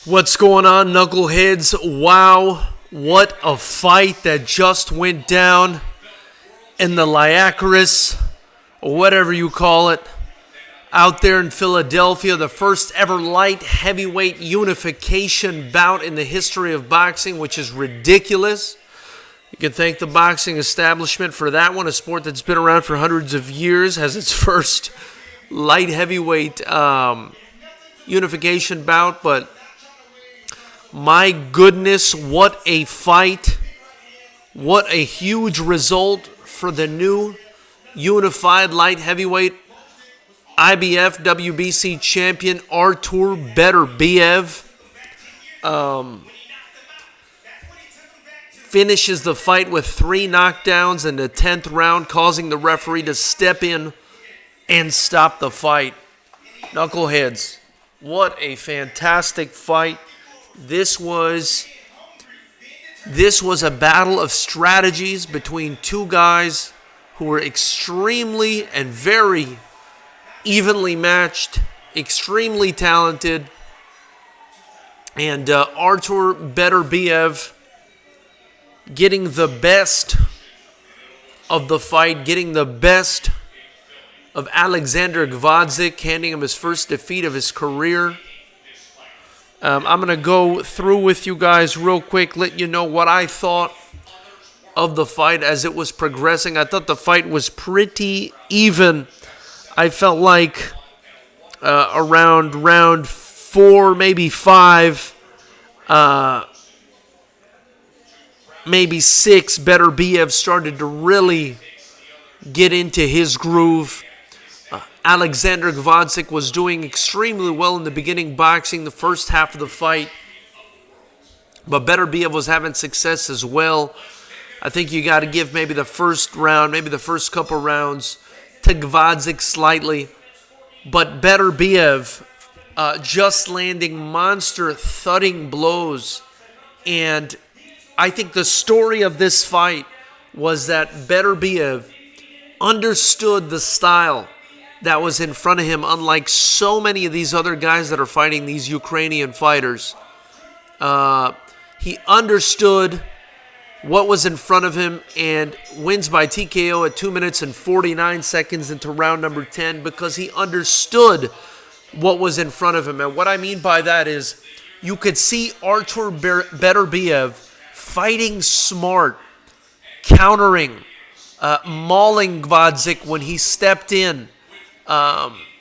What's going on, knuckleheads? Wow, what a fight that just went down in the Liacris, or whatever you call it, out there in Philadelphia. The first ever light heavyweight unification bout in the history of boxing, which is ridiculous. You can thank the boxing establishment for that one. A sport that's been around for hundreds of years has its first light heavyweight unification bout, but my goodness, what a fight. What a huge result for the new unified light heavyweight IBF WBC champion Artur Beterbiev. Finishes the fight with 3 knockdowns in the 10th round, causing the referee to step in and stop the fight. Knuckleheads, what a fantastic fight. This was a battle of strategies between two guys who were extremely and very evenly matched, extremely talented. And Artur Beterbiev getting the best of the fight, getting the best of Alexander Gvozdyk, handing him his first defeat of his career. I'm going to go through with you guys real quick, let you know what I thought of the fight as it was progressing. I thought the fight was pretty even. I felt like around round 4, maybe 5, maybe 6, Beterbiev started to really get into his groove. Alexander Gvozdyk was doing extremely well in the beginning boxing, the first half of the fight. But Beterbiev was having success as well. I think you got to give maybe the first round, maybe the first couple rounds to Gvozdyk slightly. But Beterbiev just landing monster thudding blows. And I think the story of this fight was that Beterbiev understood the style that was in front of him, unlike so many of these other guys that are fighting these Ukrainian fighters. He understood what was in front of him and wins by TKO at 2 minutes and 49 seconds into round number 10 because he understood what was in front of him. And what I mean by that is you could see Artur Beterbiev fighting smart, countering, mauling Gvozdyk when he stepped in,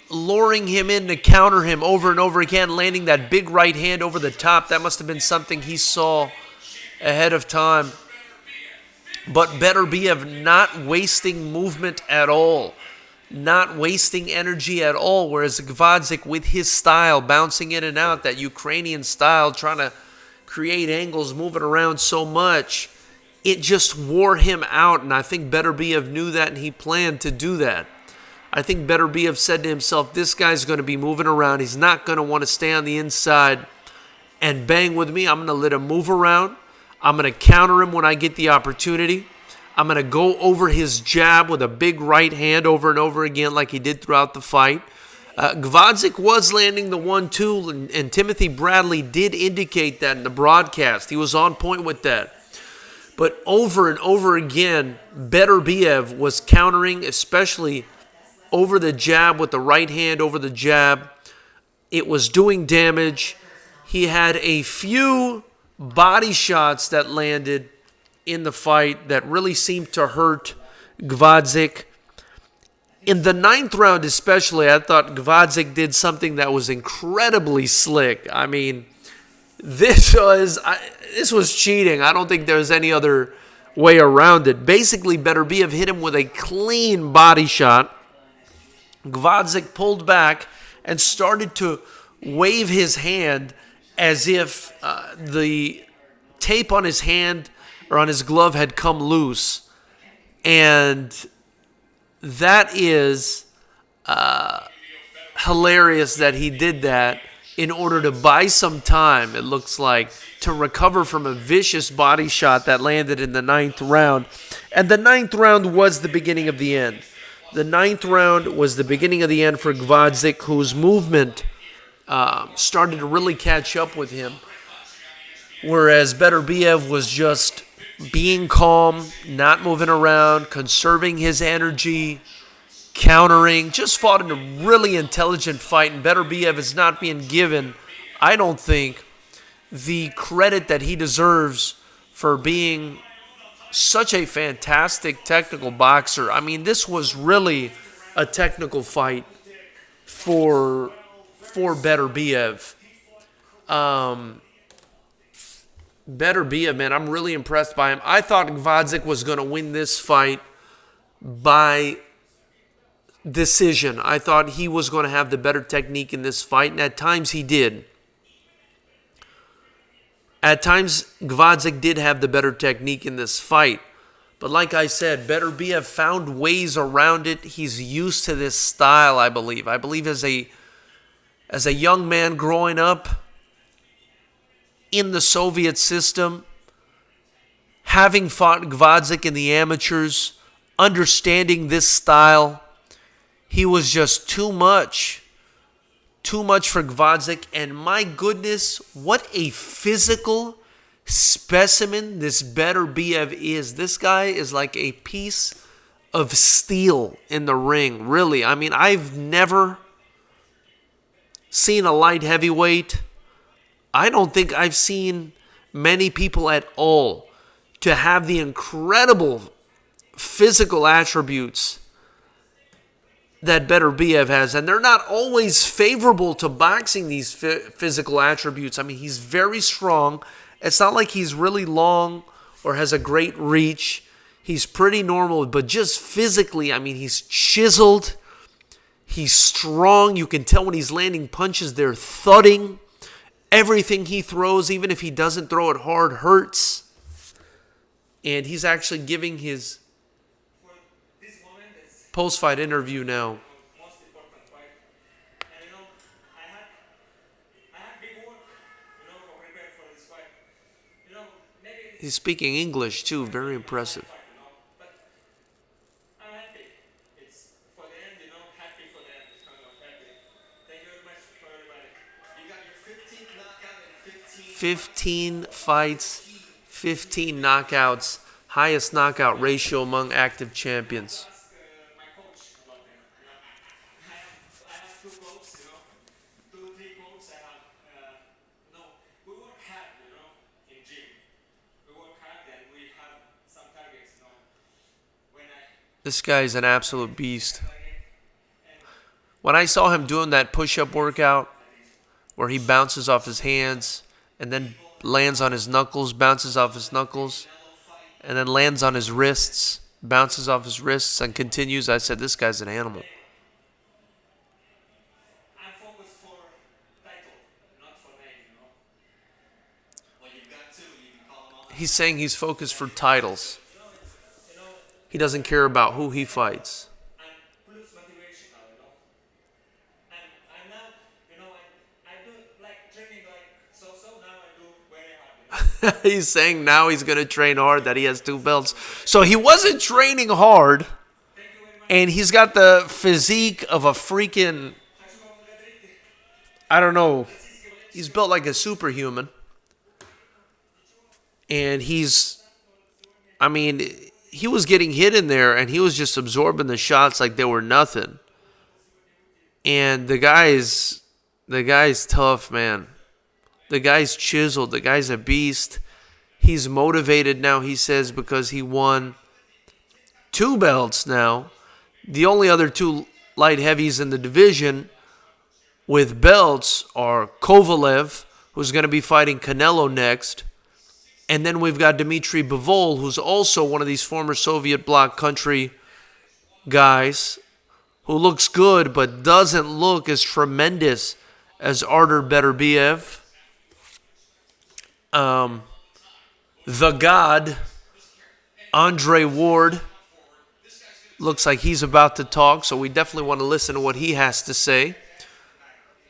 luring him in to counter him over and over again, landing that big right hand over the top. That must have been something he saw ahead of time. But Beterbiev not wasting movement at all, not wasting energy at all, whereas Gvozdyk with his style, bouncing in and out, that Ukrainian style, trying to create angles, moving around so much, it just wore him out, and I think Beterbiev knew that and he planned to do that. I think Beterbiev said to himself, this guy's going to be moving around. He's not going to want to stay on the inside and bang with me. I'm going to let him move around. I'm going to counter him when I get the opportunity. I'm going to go over his jab with a big right hand over and over again like he did throughout the fight. Gvozdyk was landing the 1-2, and Timothy Bradley did indicate that in the broadcast. He was on point with that. But over and over again, Beterbiev was countering, especially over the jab with the right hand over the jab. It was doing damage. He had a few body shots that landed in the fight that really seemed to hurt Gvozdyk. In the 9th round especially, I thought Gvozdyk did something that was incredibly slick. I mean, this was cheating. I don't think there's any other way around it. Basically, Beterbiev hit him with a clean body shot. Gvozdyk pulled back and started to wave his hand as if the tape on his hand or on his glove had come loose. And that is hilarious that he did that in order to buy some time, it looks like, to recover from a vicious body shot that landed in the 9th round. And the 9th round was the beginning of the end. The 9th round was the beginning of the end for Gvozdyk, whose movement started to really catch up with him. Whereas Beterbiev was just being calm, not moving around, conserving his energy, countering, just fought in a really intelligent fight. And Beterbiev is not being given, I don't think, the credit that he deserves for being such a fantastic technical boxer. I mean, this was really a technical fight for Beterbiev. Beterbiev, man, I'm really impressed by him. I thought Gvozdyk was going to win this fight by decision. I thought he was going to have the better technique in this fight, and at times he did. At times, Gvozdyk did have the better technique in this fight. But like I said, Beterbiev found ways around it. He's used to this style, I believe. I believe as a young man growing up in the Soviet system, having fought Gvozdyk in the amateurs, understanding this style, he was just too much for Gvozdyk. And my goodness, what a physical specimen this Beterbiev is. This guy is like a piece of steel in the ring, really. I mean, I've never seen a light heavyweight. I don't think I've seen many people at all to have the incredible physical attributes that Beterbiev has. And they're not always favorable to boxing, these physical attributes. I mean, he's very strong. It's not like he's really long or has a great reach. He's pretty normal, but just physically, I mean, he's chiseled. He's strong. You can tell when he's landing punches, they're thudding. Everything he throws, even if he doesn't throw it hard, hurts. And he's actually giving his post-fight interview now. He's speaking English too, very impressive. I'm happy. It's for the end, happy for the end. It's kind of happy. Thank you very much for everybody. You got your 15th knockout and 15 fights, 15 knockouts, highest knockout ratio among active champions. my coach about him. I have two quotes, 2-3 quotes I have. We work hard, in gym. We work hard and we have some targets, When This guy's an absolute beast. When I saw him doing that push-up workout where he bounces off his hands and then lands on his knuckles, bounces off his knuckles, and then lands on his wrists, bounces off his wrists, and continues, I said, this guy's an animal. I'm focused for title, not for name, Well, you've got two, you can call them all. He's saying he's focused for titles. He doesn't care about who he fights. I'm plus motivational, I'm now, I do like training so now I do very hard, He's saying now he's going to train hard, that he has 2 belts. So he wasn't training hard, and he's got the physique of a freaking, I don't know, he's built like a superhuman. And he was getting hit in there, and he was just absorbing the shots like they were nothing. And the guy's tough, man. The guy's chiseled. The guy's a beast. He's motivated now, he says, because he won 2 belts now. The only other 2 light heavies in the division with belts are Kovalev, who's going to be fighting Canelo next. And then we've got Dmitry Bivol, who's also one of these former Soviet bloc country guys who looks good but doesn't look as tremendous as Artur Beterbiev. The God, Andre Ward, looks like he's about to talk, so we definitely want to listen to what he has to say.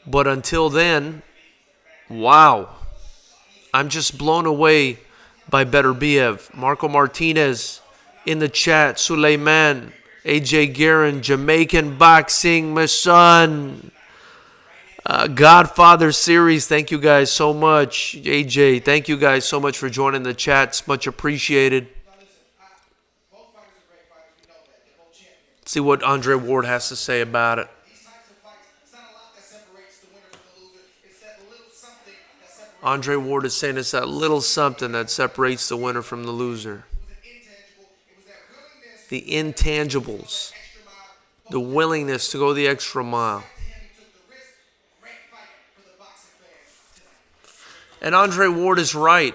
But until then, wow. I'm just blown away by Beterbiev. Marco Martinez in the chat. Suleiman, AJ Guerin, Jamaican Boxing, my son. Godfather Series, thank you guys so much. AJ, thank you guys so much for joining the chat. It's much appreciated. Let's see what Andre Ward has to say about it. Andre Ward is saying it's that little something that separates the winner from the loser. The intangibles. The willingness to go the extra mile. And Andre Ward is right.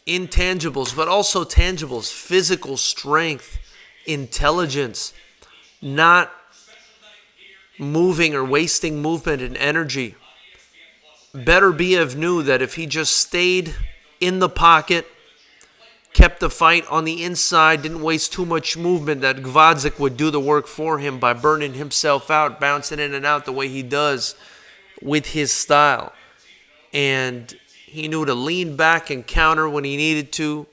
Intangibles, but also tangibles. Physical strength, intelligence, not moving or wasting movement and energy. Beterbiev knew that if he just stayed in the pocket, kept the fight on the inside, didn't waste too much movement, that Gvozdyk would do the work for him by burning himself out, bouncing in and out the way he does with his style. And he knew to lean back and counter when he needed to.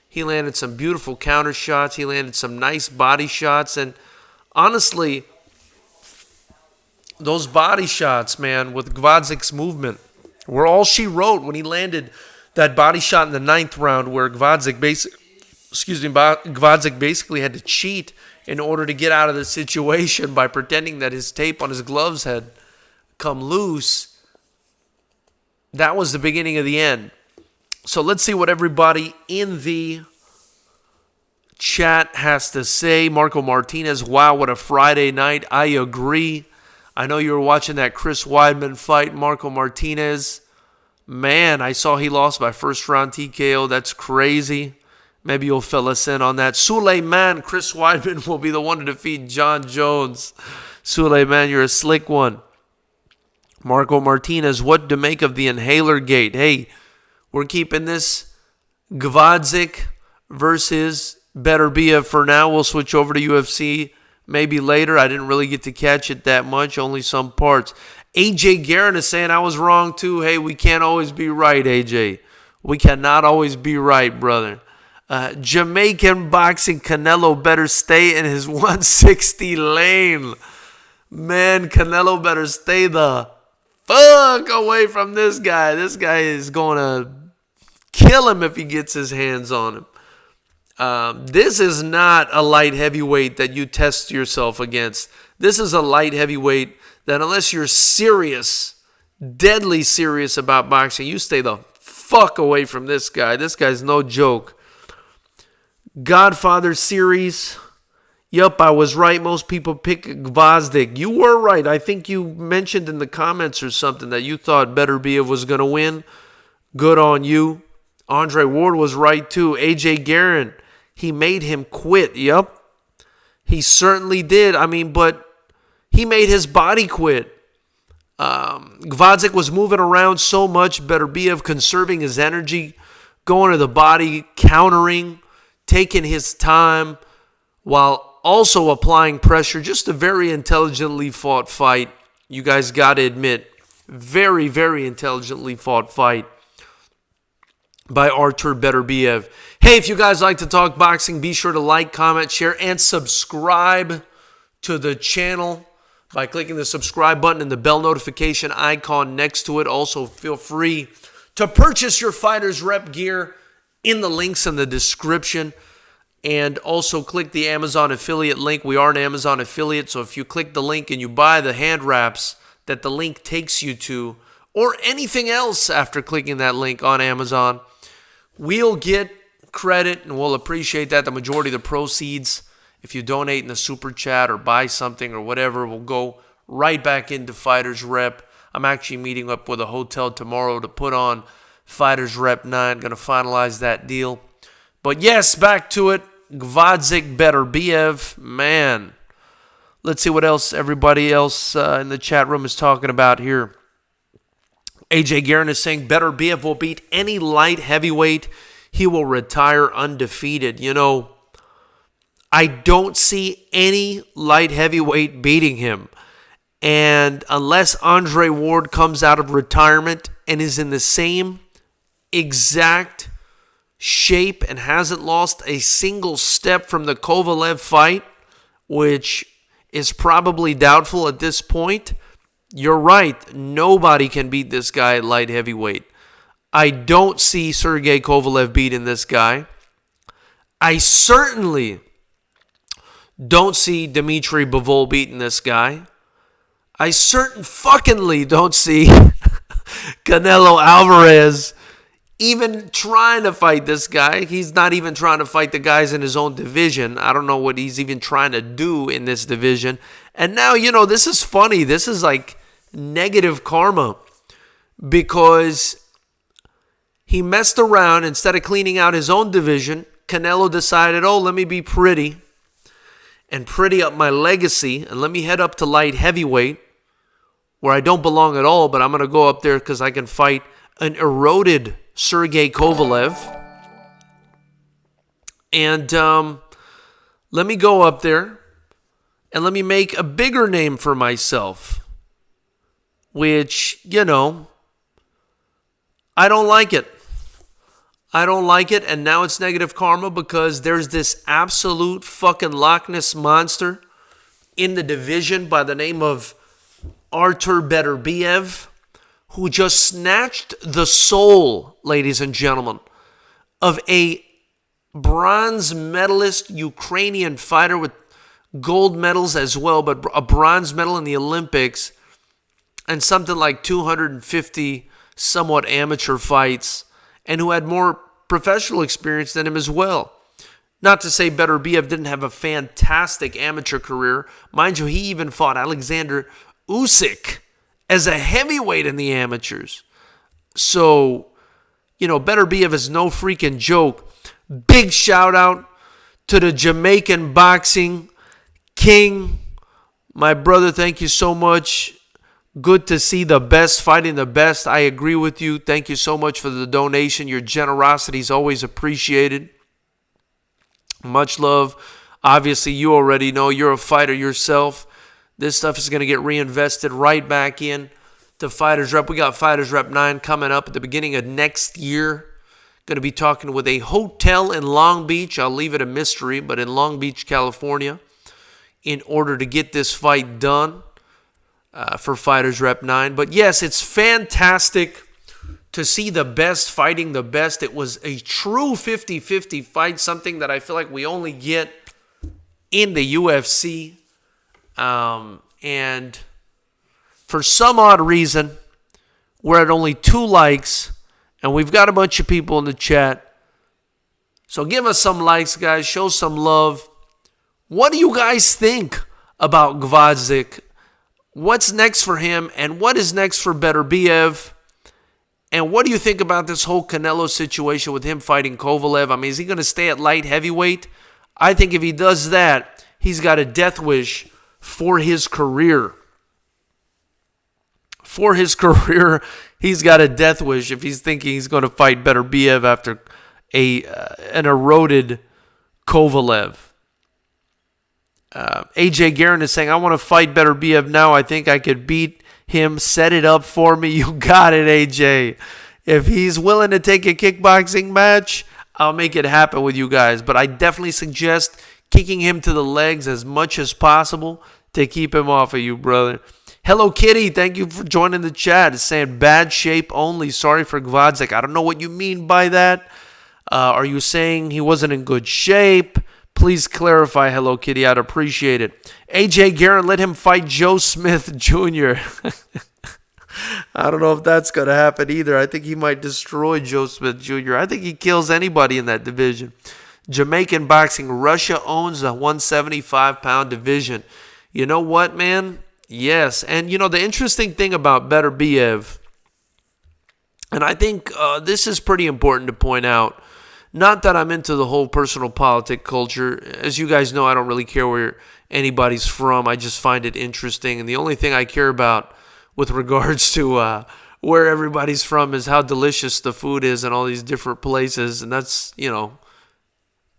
He landed some beautiful counter shots. He landed some nice body shots. And honestly, those body shots, man, with Gvozdyk's movement were all she wrote when he landed that body shot in the 9th round where Gvozdyk basically had to cheat in order to get out of the situation by pretending that his tape on his gloves had come loose. That was the beginning of the end. So let's see what everybody in the chat has to say. Marco Martinez, wow, what a Friday night. I agree. I know you were watching that Chris Weidman fight, Marco Martinez. Man, I saw he lost by first round TKO. That's crazy. Maybe you'll fill us in on that. Suleiman, Chris Weidman will be the one to defeat John Jones. Suleiman, you're a slick one. Marco Martinez, what to make of the inhaler gate? Hey, we're keeping this Gvozdyk versus Beterbiev for now. We'll switch over to UFC maybe later. I didn't really get to catch it that much, only some parts. AJ Guerin is saying I was wrong too. Hey, we can't always be right, AJ. We cannot always be right, brother. Jamaican boxing, Canelo better stay in his 160 lane. Man, Canelo better stay the fuck away from this guy. This guy is going to kill him if he gets his hands on him. This is not a light heavyweight that you test yourself against. This is a light heavyweight that unless you're serious, deadly serious about boxing, you stay the fuck away from this guy. This guy's no joke. Godfather Series. Yup, I was right. Most people pick Gvozdyk. You were right. I think you mentioned in the comments or something that you thought Beterbiev was going to win. Good on you. Andre Ward was right too. AJ Guerin, he made him quit. Yup. He certainly did. But he made his body quit. Gvozdyk was moving around so much. Beterbiev conserving his energy, going to the body, countering, taking his time, while also applying pressure. Just a very intelligently fought fight. You guys got to admit, very, very intelligently fought fight by Artur Beterbiev. Hey, if you guys like to talk boxing, be sure to like, comment, share, and subscribe to the channel by clicking the subscribe button and the bell notification icon next to it. Also, feel free to purchase your Fighters Rep gear in the links in the description. And also click the Amazon affiliate link. We are an Amazon affiliate, so if you click the link and you buy the hand wraps that the link takes you to, or anything else after clicking that link on Amazon, we'll get credit and we'll appreciate that. The majority of the proceeds, if you donate in the super chat or buy something or whatever, will go right back into Fighters Rep. I'm actually meeting up with a hotel tomorrow to put on Fighters Rep 9. Going to finalize that deal. But yes, back to it. Gvozdyk, Beterbiev, man. Let's see what else everybody else in the chat room is talking about here. AJ Guerin is saying Beterbiev will beat any light heavyweight. He will retire undefeated. I don't see any light heavyweight beating him. And unless Andre Ward comes out of retirement and is in the same exact shape and hasn't lost a single step from the Kovalev fight, which is probably doubtful at this point, You're right. Nobody can beat this guy at light heavyweight. I don't see Sergey Kovalev beating this guy. I certainly don't see Dmitry Bivol beating this guy. I fuckingly don't see Canelo Alvarez even trying to fight this guy. He's not even trying to fight the guys in his own division. I don't know what he's even trying to do in this division. And now, this is funny. This is like negative karma because he messed around. Instead of cleaning out his own division, Canelo decided, let me be pretty and pretty up my legacy and let me head up to light heavyweight where I don't belong at all, but I'm going to go up there because I can fight an eroded Sergey Kovalev. And let me go up there and let me make a bigger name for myself, which, I don't like it. I don't like it, and now it's negative karma because there's this absolute fucking Loch Ness monster in the division by the name of Artur Beterbiev, who just snatched the soul, ladies and gentlemen, of a bronze medalist Ukrainian fighter with gold medals as well, but a bronze medal in the Olympics and something like 250 somewhat amateur fights, and who had more professional experience than him as well. Not to say Beterbiev didn't have a fantastic amateur career. Mind you, he even fought Alexander Usyk as a heavyweight in the amateurs. So, Beterbiev is no freaking joke. Big shout out to the Jamaican boxing king. My brother, thank you so much. Good to see the best fighting the best. I agree with you. Thank you so much for the donation. Your generosity is always appreciated. Much love. Obviously, you already know you're a fighter yourself. This stuff is going to get reinvested right back in to Fighters Rep. We got Fighters Rep 9 coming up at the beginning of next year. Going to be talking with a hotel in Long Beach. I'll leave it a mystery, but in Long Beach, California, in order to get this fight done. For Fighters Rep 9. But yes, it's fantastic to see the best fighting the best. It was a true 50-50 fight, something that I feel like we only get in the UFC. And for some odd reason, we're at only 2 likes, and we've got a bunch of people in the chat. So give us some likes, guys. Show some love. What do you guys think about Gvozdyk? What's next for him, and what is next for Beterbiev? And what do you think about this whole Canelo situation with him fighting Kovalev? I mean, is he going to stay at light heavyweight? I think if he does that, he's got a death wish for his career. For his career, he's got a death wish if he's thinking he's going to fight Beterbiev after an eroded Kovalev. AJ Guerin is saying, I want to fight Beterbiev now. I think I could beat him. Set it up for me. You got it, AJ. If he's willing to take a kickboxing match, I'll make it happen with you guys. But I definitely suggest kicking him to the legs as much as possible to keep him off of you, brother. Hello, Kitty. Thank you for joining the chat. It's saying bad shape only. Sorry for Gvozdyk. I don't know what you mean by that. Are you saying he wasn't in good shape? Please clarify, Hello Kitty. I'd appreciate it. AJ Guerin, let him fight Joe Smith Jr. I don't know if that's going to happen either. I think he might destroy Joe Smith Jr. I think he kills anybody in that division. Jamaican boxing. Russia owns the 175-pound division. You know what, man? Yes. And, the interesting thing about Beterbiev, and I think this is pretty important to point out, not that I'm into the whole personal politic culture. As you guys know, I don't really care where anybody's from. I just find it interesting. And the only thing I care about with regards to where everybody's from is how delicious the food is in all these different places. And that's,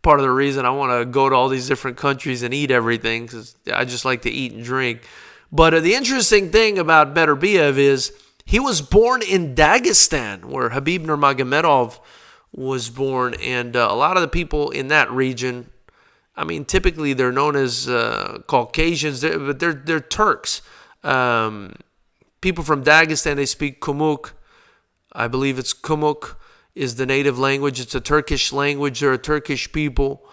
part of the reason I want to go to all these different countries and eat everything, because I just like to eat and drink. But the interesting thing about Beterbiev is he was born in Dagestan, where Habib Nurmagomedov was born, and a lot of the people in that region, I mean, typically they're known as Caucasians, but they're Turks. people from Dagestan, they speak Kumuk. I believe it's Kumuk is the native language. It's a Turkish language. They're a Turkish people.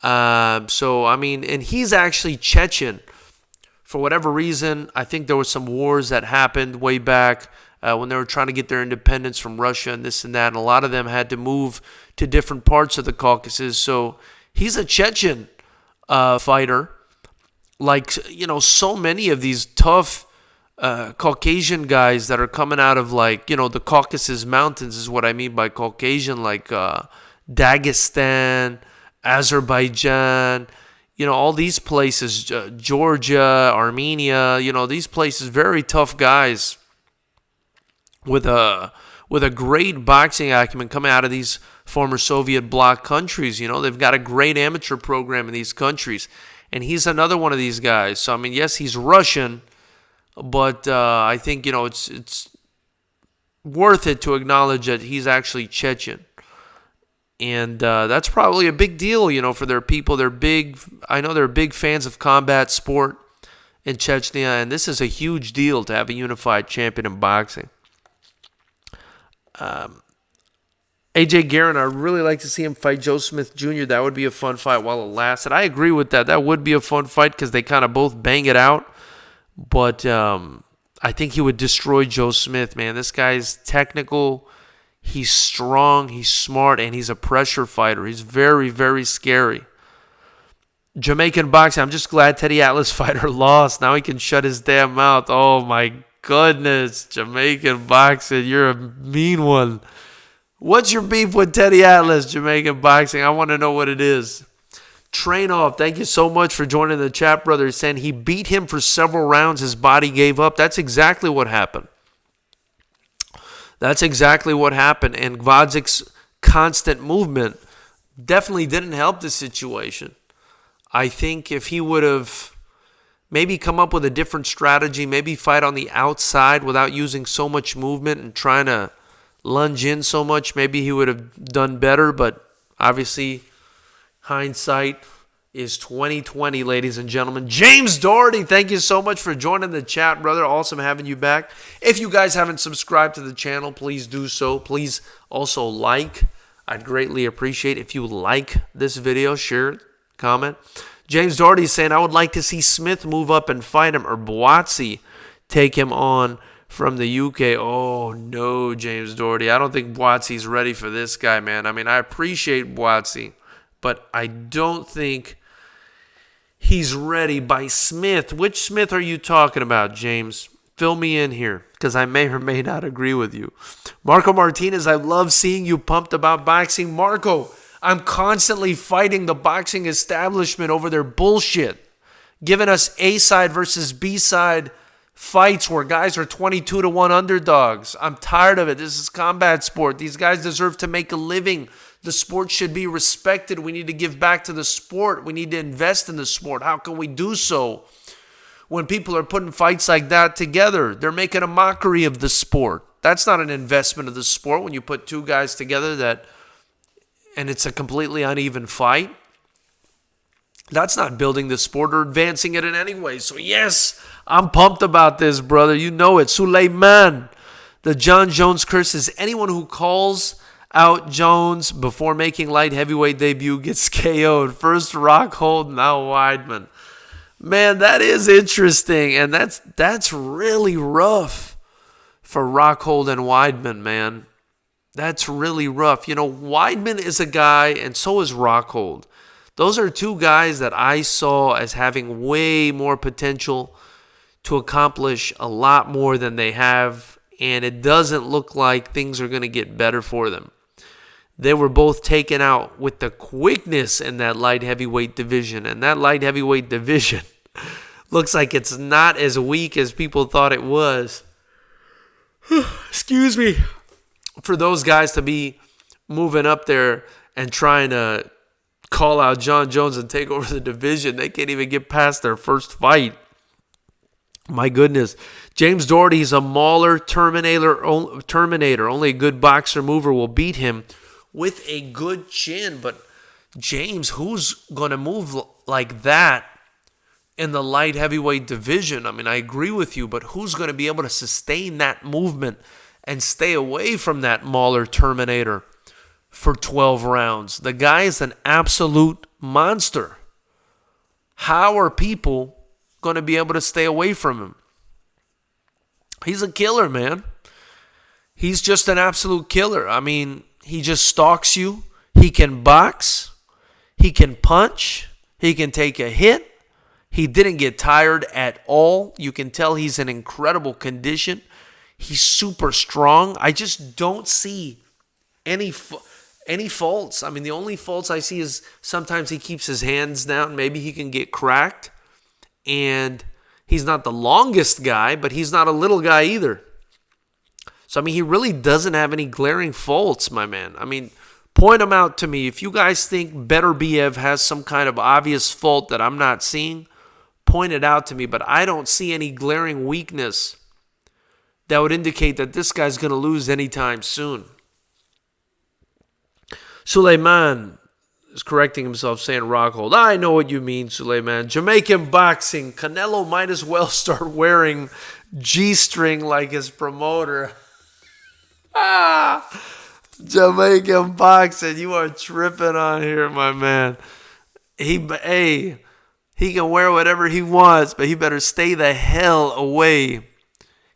And he's actually Chechen. For whatever reason, I think there were some wars that happened way back when they were trying to get their independence from Russia and this and that. And a lot of them had to move to different parts of the Caucasus. So he's a Chechen fighter. Like, so many of these tough Caucasian guys that are coming out of, the Caucasus Mountains is what I mean by Caucasian, like Dagestan, Azerbaijan, all these places, Georgia, Armenia, these places, very tough guys with a great boxing acumen coming out of these former Soviet bloc countries. They've got a great amateur program in these countries. And he's another one of these guys. So, yes, he's Russian, but I think, it's worth it to acknowledge that he's actually Chechen. And that's probably a big deal, for their people. I know they're big fans of combat sport in Chechnya, and this is a huge deal to have a unified champion in boxing. AJ Guerin, I'd really like to see him fight Joe Smith Jr. That would be a fun fight while it lasted. I agree with that. That would be a fun fight because they kind of both bang it out. But I think he would destroy Joe Smith, man. This guy's technical. He's strong. He's smart. And he's a pressure fighter. He's very, very scary. Jamaican boxing. I'm just glad Teddy Atlas fighter lost. Now he can shut his damn mouth. Oh, my goodness. Jamaican boxing. You're a mean one. What's your beef with Teddy Atlas, Jamaican boxing? I want to know what it is. Train Off, thank you so much for joining the chat, brother. He's saying he beat him for several rounds. His body gave up. That's exactly what happened. That's exactly what happened. And Gvozdyk's constant movement definitely didn't help the situation. I think if he would have maybe come up with a different strategy, maybe fight on the outside without using so much movement and trying to lunge in so much, maybe he would have done better. But obviously, hindsight is 2020, ladies and gentlemen. James Doherty, thank you so much for joining the chat, brother. Awesome having you back. If you guys haven't subscribed to the channel, please do so. Please also like. I'd greatly appreciate if you like this video, share it, comment. James Doherty is saying, I would like to see Smith move up and fight him, or Boatsi take him on from the UK. Oh, no, James Doherty. I don't think Boatsi's ready for this guy, man. I appreciate Boatsi, but I don't think he's ready by Smith. Which Smith are you talking about, James? Fill me in here, because I may or may not agree with you. Marco Martinez, I love seeing you pumped about boxing. Marco, I'm constantly fighting the boxing establishment over their bullshit, giving us A-side versus B-side fights where guys are 22-1 underdogs. I'm tired of it. This is combat sport. These guys deserve to make a living. The sport should be respected. We need to give back to the sport. We need to invest in the sport. How can we do so when people are putting fights like that together? They're making a mockery of the sport. That's not an investment of the sport when you put two guys together and it's a completely uneven fight. That's not building the sport or advancing it in any way. So yes, I'm pumped about this, brother. You know it. Suleiman, the John Jones curse is anyone who calls out Jones before making light heavyweight debut gets KO'd. First Rockhold, now Weidman. Man, that is interesting, and that's really rough for Rockhold and Weidman, man. That's really rough. Weidman is a guy, and so is Rockhold. Those are two guys that I saw as having way more potential to accomplish a lot more than they have, and it doesn't look like things are going to get better for them. They were both taken out with the quickness in that light heavyweight division, and that light heavyweight division looks like it's not as weak as people thought it was. Excuse me. For those guys to be moving up there and trying to call out John Jones and take over the division, they can't even get past their first fight. My goodness. James Doherty is a mauler, Terminator. Only a good boxer mover will beat him with a good chin. But James, who's going to move like that in the light heavyweight division. I mean, I agree with you, but who's going to be able to sustain that movement and stay away from that Mauler Terminator for 12 rounds? The guy is an absolute monster. How are people going to be able to stay away from him? He's a killer, man. He's just an absolute killer. I mean, he just stalks you. He can box. He can punch. He can take a hit. He didn't get tired at all. You can tell he's in incredible condition. He's super strong. I just don't see any faults. I mean, the only faults I see is sometimes he keeps his hands down. Maybe he can get cracked. And he's not the longest guy, but he's not a little guy either. So, I mean, he really doesn't have any glaring faults, my man. I mean, point them out to me. If you guys think Beterbiev has some kind of obvious fault that I'm not seeing, point it out to me. But I don't see any glaring weakness that would indicate that this guy's going to lose anytime soon. Suleiman is correcting himself, saying Rockhold. I know what you mean, Suleiman. Jamaican boxing. Canelo might as well start wearing G-string like his promoter. Jamaican boxing. You are tripping on here, my man. He can wear whatever he wants, but he better stay the hell away.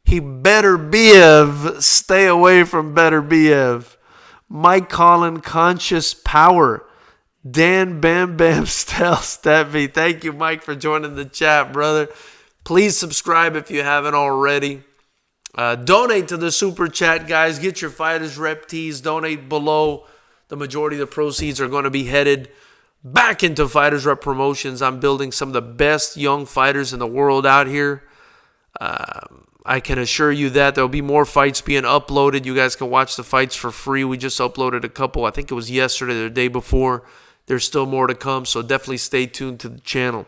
He Beterbiev. Stay away from Beterbiev. Mike Collin, Conscious Power. Dan Bam Bam Steffi. Thank you, Mike, for joining the chat, brother. Please subscribe if you haven't already. Donate to the super chat, guys. Get your Fighters Rep tees. Donate below. The majority of the proceeds are going to be headed back into Fighters Rep promotions. I'm building some of the best young fighters in the world out here. I can assure you that there'll be more fights being uploaded. You guys can watch the fights for free. We just uploaded a couple. I think it was yesterday or the day before. There's still more to come, so definitely stay tuned to the channel.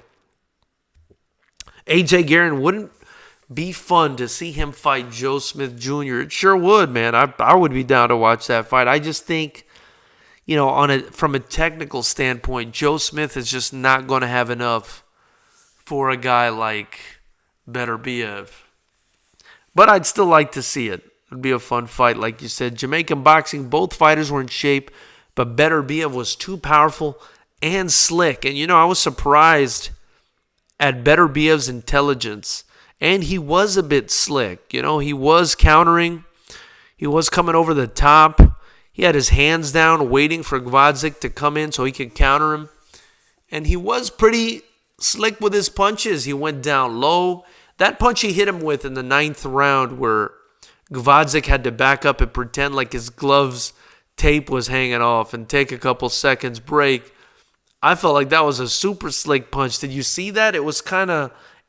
AJ Guerin, wouldn't be fun to see him fight Joe Smith Jr. It sure would, man. I would be down to watch that fight. I just think, you know, from a technical standpoint, Joe Smith is just not going to have enough for a guy like Beterbiev. But I'd still like to see it. It'd be a fun fight, like you said. Jamaican boxing, both fighters were in shape, but Beterbiev was too powerful and slick. And, you know, I was surprised at Beterbiev's intelligence. And he was a bit slick. You know, he was countering. He was coming over the top. He had his hands down waiting for Gvozdyk to come in so he could counter him. And he was pretty slick with his punches. He went down low. That punch he hit him with in the 9th round where Gvozdyk had to back up and pretend like his gloves tape was hanging off and take a couple seconds break. I felt like that was a super slick punch. Did you see that? It was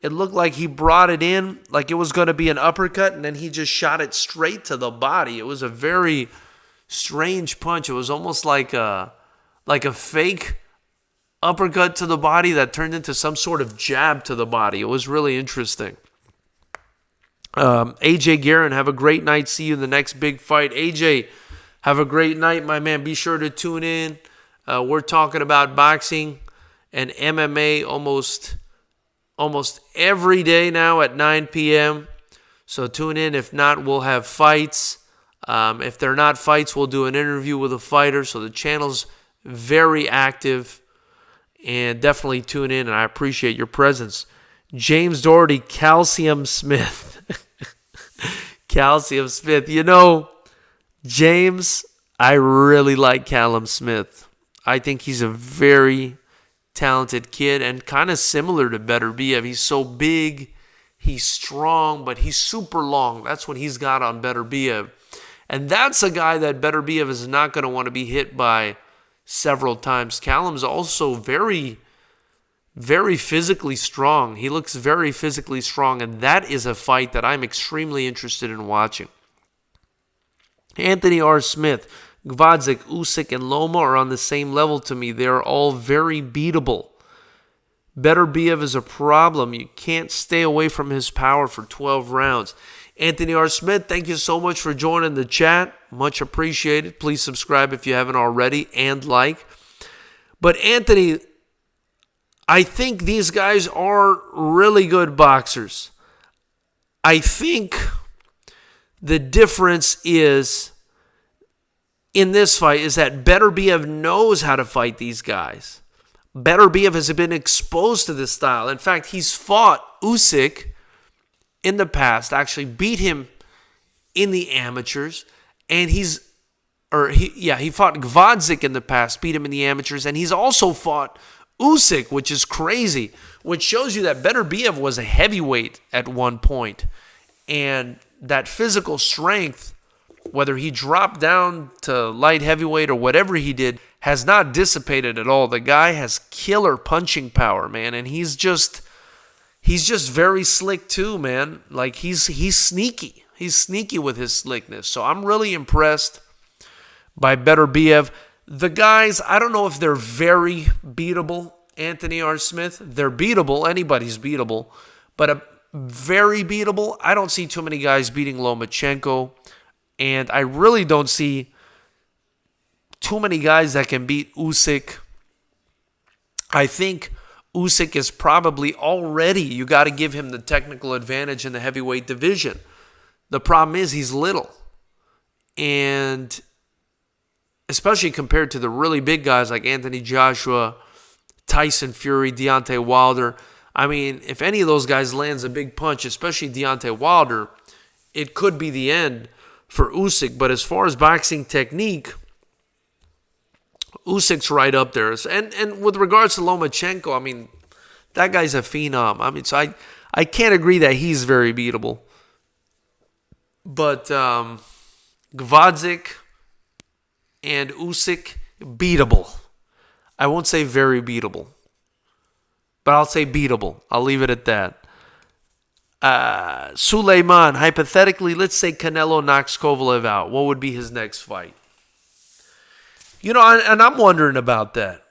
it looked like he brought it in like it was going to be an uppercut, and then he just shot it straight to the body. It was a very strange punch. It was almost like a fake uppercut to the body that turned into some sort of jab to the body. It was really interesting. AJ Guerin, have a great night. See you in the next big fight. AJ, have a great night, my man. Be sure to tune in. We're talking about boxing and MMA almost every day now at 9 p.m. So tune in. If not, we'll have fights. If they're not fights, we'll do an interview with a fighter. So the channel's very active. And definitely tune in, and I appreciate your presence. James Doherty, Calcium Smith. Calcium Smith. You know, James, I really like Callum Smith. I think he's a very talented kid and kind of similar to Beterbiev. He's so big, he's strong, but he's super long. That's what he's got on Beterbiev. And that's a guy that Beterbiev is not going to want to be hit by several times. Callum's also very, very physically strong. He looks very physically strong, and that is a fight that I'm extremely interested in watching. Anthony R. Smith, Gvozdyk, Usyk, and Loma are on the same level to me. They are all very beatable. Beterbiev is a problem. You can't stay away from his power for 12 rounds. Anthony R. Smith, thank you so much for joining the chat. Much appreciated. Please subscribe if you haven't already and like. But Anthony, I think these guys are really good boxers. I think the difference is in this fight is that Beterbiev knows how to fight these guys. Beterbiev has been exposed to this style. In fact, he's fought Usyk in the past, actually beat him in the amateurs, and he fought Gvozdyk in the past, beat him in the amateurs, and he's also fought Usyk, which is crazy, which shows you that Beterbiev was a heavyweight at one point, and that physical strength, whether he dropped down to light heavyweight or whatever he did, has not dissipated at all. The guy has killer punching power, man, and he's just very slick too, man. Like he's sneaky. He's sneaky with his slickness. So I'm really impressed by Beterbiev. The guys, I don't know if they're very beatable. Anthony R. Smith, they're beatable. Anybody's beatable. But very beatable, I don't see too many guys beating Lomachenko. And I really don't see too many guys that can beat Usyk. I think Usyk is probably already, you got to give him the technical advantage in the heavyweight division. The problem is he's little. And especially compared to the really big guys like Anthony Joshua, Tyson Fury, Deontay Wilder. I mean, if any of those guys lands a big punch, especially Deontay Wilder, it could be the end for Usyk. But as far as boxing technique, Usyk's right up there. And with regards to Lomachenko, I mean, that guy's a phenom. I mean, so I can't agree that he's very beatable. But Gvozdyk and Usyk, beatable. I won't say very beatable, but I'll say beatable. I'll leave it at that. Suleiman, hypothetically, let's say Canelo knocks Kovalev out. What would be his next fight? You know, and I'm wondering about that.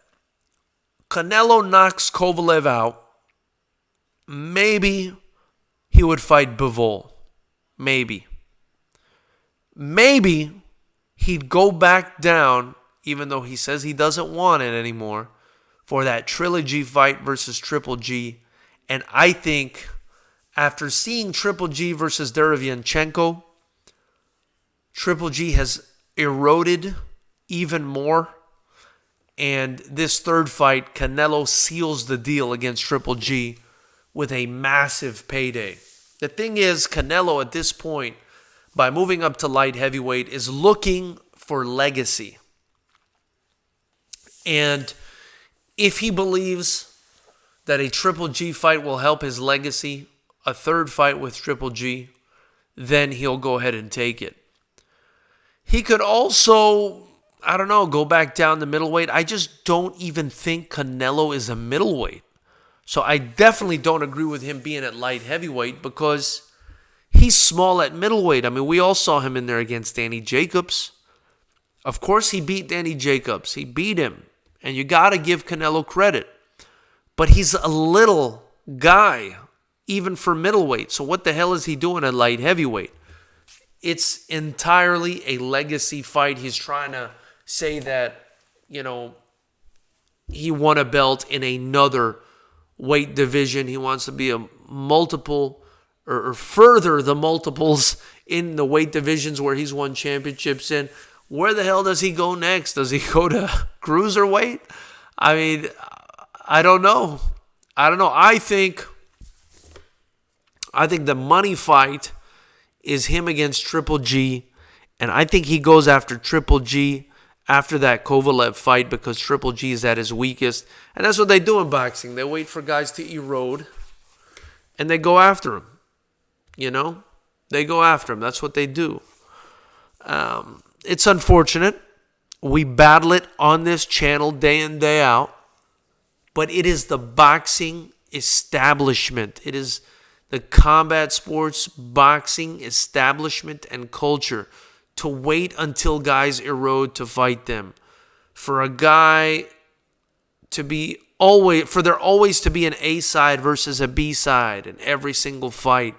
Canelo knocks Kovalev out. Maybe he would fight Bivol. Maybe he'd go back down, even though he says he doesn't want it anymore, for that trilogy fight versus Triple G. And I think after seeing Triple G versus Derevyanchenko, Triple G has eroded even more. And this third fight, Canelo seals the deal against Triple G with a massive payday. The thing is, Canelo at this point, by moving up to light heavyweight, is looking for legacy. And if he believes that a Triple G fight will help his legacy, a third fight with Triple G, then he'll go ahead and take it. He could also, I don't know, go back down to middleweight. I just don't even think Canelo is a middleweight. So I definitely don't agree with him being at light heavyweight because he's small at middleweight. I mean, we all saw him in there against Danny Jacobs. Of course, he beat Danny Jacobs. He beat him. And you got to give Canelo credit. But he's a little guy, even for middleweight. So what the hell is he doing at light heavyweight? It's entirely a legacy fight. He's trying to say that, you know, he won a belt in another weight division. He wants to be a multiple or further the multiples in the weight divisions where he's won championships in. Where the hell does he go next? Does he go to cruiserweight? I mean, I don't know. I think the money fight is him against Triple G, and I think he goes after Triple G after that Kovalev fight because Triple G is at his weakest. And that's what they do in boxing. They wait for guys to erode, and they go after him. You know? They go after him. That's what they do. It's unfortunate. We battle it on this channel day in, day out. But it is the boxing establishment. It is the combat sports boxing establishment and culture to wait until guys erode to fight them. For a guy to be for there always to be an A side versus a B side in every single fight.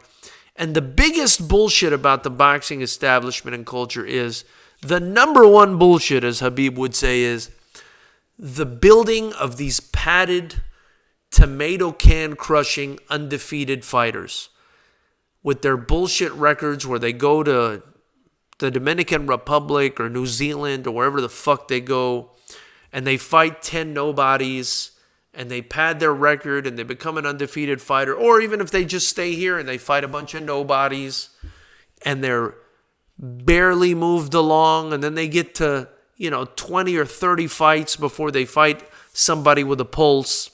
And the biggest bullshit about the boxing establishment and culture is, the number one bullshit, as Habib would say, is the building of these padded tomato can crushing undefeated fighters with their bullshit records where they go to the Dominican Republic or New Zealand or wherever the fuck they go and they fight 10 nobodies and they pad their record and they become an undefeated fighter, or even if they just stay here and they fight a bunch of nobodies and they're barely moved along and then they get to, 20 or 30 fights before they fight somebody with a pulse.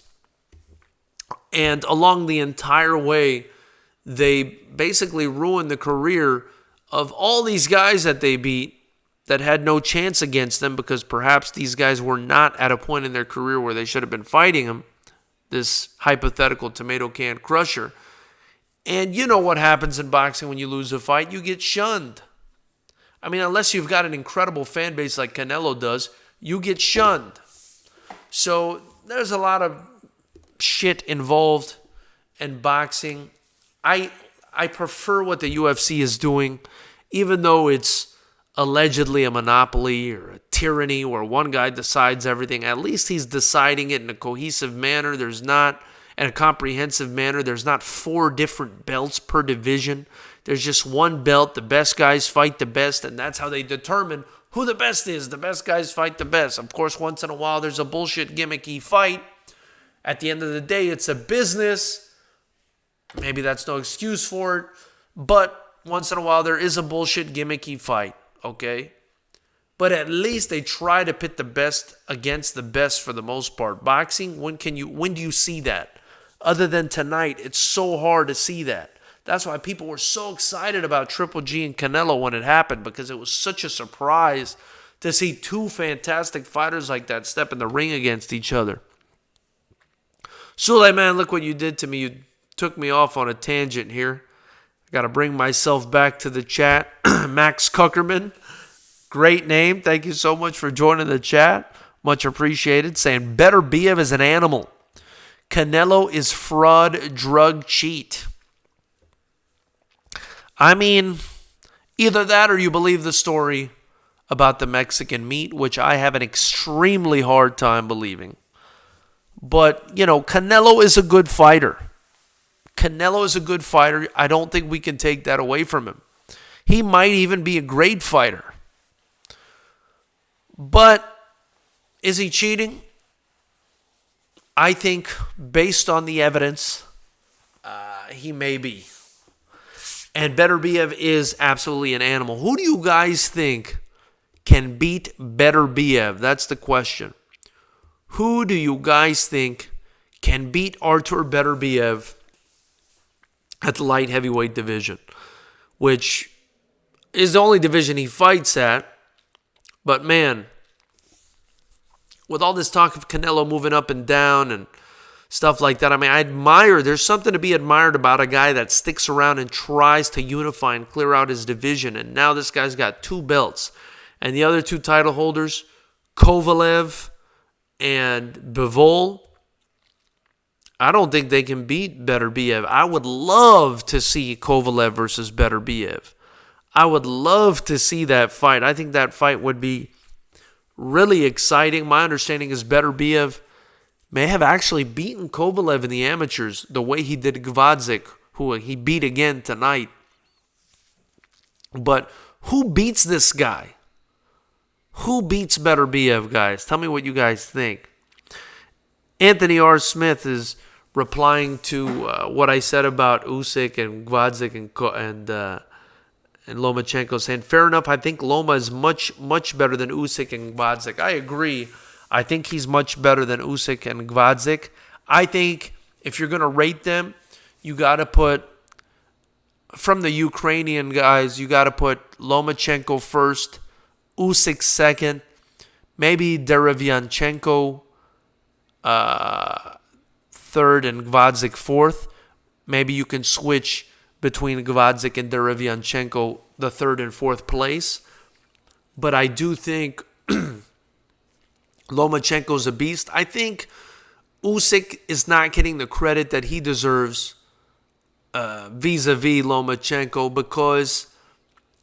And along the entire way, they basically ruin the career of all these guys that they beat that had no chance against them because perhaps these guys were not at a point in their career where they should have been fighting them, this hypothetical tomato can crusher. And you know what happens in boxing when you lose a fight? You get shunned. I mean, unless you've got an incredible fan base like Canelo does, you get shunned. So there's a lot of shit involved in boxing. I prefer what the UFC is doing, even though it's allegedly a monopoly or a tyranny where one guy decides everything. At least he's deciding it in a cohesive manner. There's not, in a comprehensive manner, there's not 4 different belts per division. There's just one belt. The best guys fight the best, and that's how they determine who the best is. The best guys fight the best. Of course, once in a while, there's a bullshit gimmicky fight. At the end of the day, it's a business. Maybe that's no excuse for it, but once in a while, there is a bullshit gimmicky fight. Okay, but at least they try to pit the best against the best for the most part. Boxing, when do you see that? Other than tonight, it's so hard to see that. That's why people were so excited about Triple G and Canelo when it happened, because it was such a surprise to see 2 fantastic fighters like that step in the ring against each other. Suleiman, look what you did to me. You took me off on a tangent here. Got to bring myself back to the chat. Max Kuckerman, great name. Thank you so much for joining the chat. Much appreciated. Saying Beterbiev is an animal. Canelo is fraud, drug, cheat. I mean, either that or you believe the story about the Mexican meat, which I have an extremely hard time believing. But, Canelo is a good fighter. Canelo is a good fighter. I don't think we can take that away from him. He might even be a great fighter. But is he cheating? I think based on the evidence, he may be. And Beterbiev is absolutely an animal. Who do you guys think can beat Beterbiev? That's the question. Who do you guys think can beat Artur Beterbiev at the light heavyweight division, which is the only division he fights at? But man, with all this talk of Canelo moving up and down and stuff like that, I mean, there's something to be admired about a guy that sticks around and tries to unify and clear out his division. And now this guy's got 2 belts. And the other 2 title holders, Kovalev and Bivol, I don't think they can beat Beterbiev. I would love to see Kovalev versus Beterbiev. I would love to see that fight. I think that fight would be really exciting. My understanding is Beterbiev may have actually beaten Kovalev in the amateurs the way he did Gvozdyk, who he beat again tonight. But who beats this guy? Who beats Beterbiev, guys? Tell me what you guys think. Anthony R. Smith is replying to what I said about Usyk and Gvozdyk and Lomachenko, saying, fair enough, I think Loma is much, much better than Usyk and Gvozdyk. I agree. I think he's much better than Usyk and Gvozdyk. I think if you're going to rate them, you got to put, from the Ukrainian guys, you got to put Lomachenko first, Usyk second, maybe Derevianchenko third and Gvozdyk fourth. Maybe you can switch between Gvozdyk and Derevianchenko the third and fourth place. But I do think Lomachenko's a beast. I think Usyk is not getting the credit that he deserves vis-a-vis Lomachenko because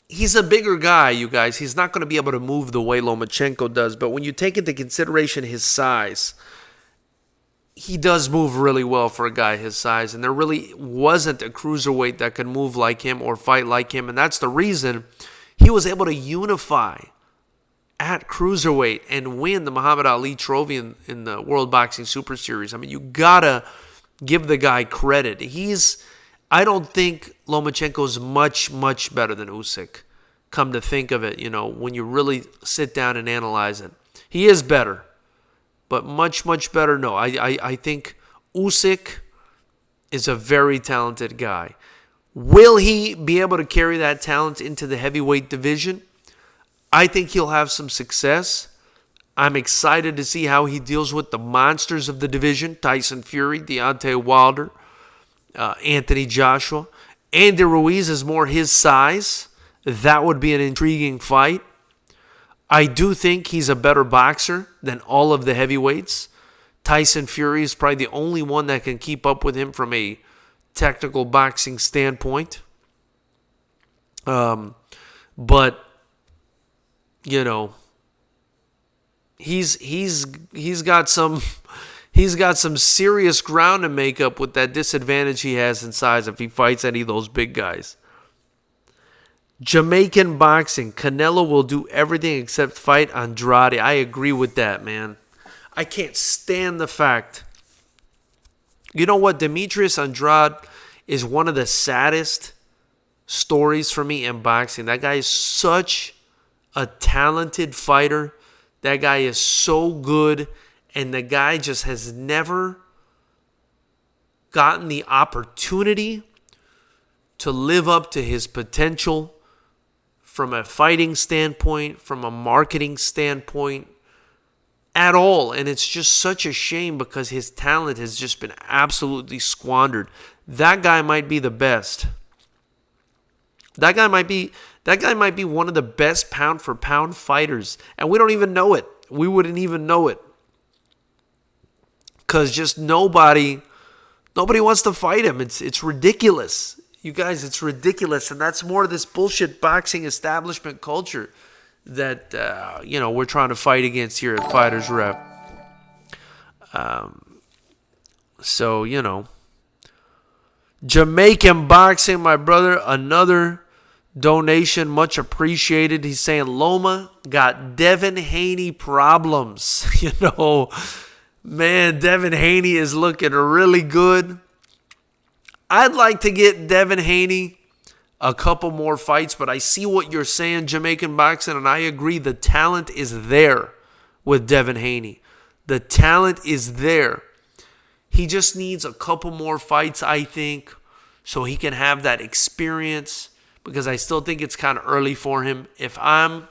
he's a bigger guy, you guys. He's not going to be able to move the way Lomachenko does. But when you take into consideration his size, he does move really well for a guy his size, and there really wasn't a cruiserweight that could move like him or fight like him, and that's the reason he was able to unify at cruiserweight and win the Muhammad Ali trophy in the World Boxing Super Series. I mean, you gotta give the guy credit. I don't think Lomachenko's much better than Usyk. Come to think of it, when you really sit down and analyze it. He is better, but much better, no. I think Usyk is a very talented guy. Will he be able to carry that talent into the heavyweight division? I think he'll have some success. I'm excited to see how he deals with the monsters of the division, Tyson Fury, Deontay Wilder, Anthony Joshua. Andy Ruiz is more his size. That would be an intriguing fight. I do think he's a better boxer than all of the heavyweights. Tyson Fury is probably the only one that can keep up with him from a technical boxing standpoint. But he's got some serious ground to make up with that disadvantage he has in size if he fights any of those big guys. Jamaican boxing. Canelo will do everything except fight Andrade. I agree with that, man. I can't stand the fact. You know what? Demetrius Andrade is one of the saddest stories for me in boxing. That guy is such a talented fighter. That guy is so good. And the guy just has never gotten the opportunity to live up to his potential from a fighting standpoint, from a marketing standpoint, at all. And it's just such a shame because his talent has just been absolutely squandered. That guy might be the best. That guy might be one of the best pound for pound fighters. And we don't even know it. We wouldn't even know it. Because just nobody wants to fight him. It's ridiculous. You guys, it's ridiculous. And that's more of this bullshit boxing establishment culture that, we're trying to fight against here at Fighters Rep. Jamaican boxing, my brother, another donation, much appreciated. He's saying Loma got Devin Haney problems. Man, Devin Haney is looking really good. I'd like to get Devin Haney a couple more fights, but I see what you're saying, Jamaican boxing, and I agree. The talent is there with Devin Haney. The talent is there. He just needs a couple more fights, I think, so he can have that experience, because I still think it's kind of early for him. If I'm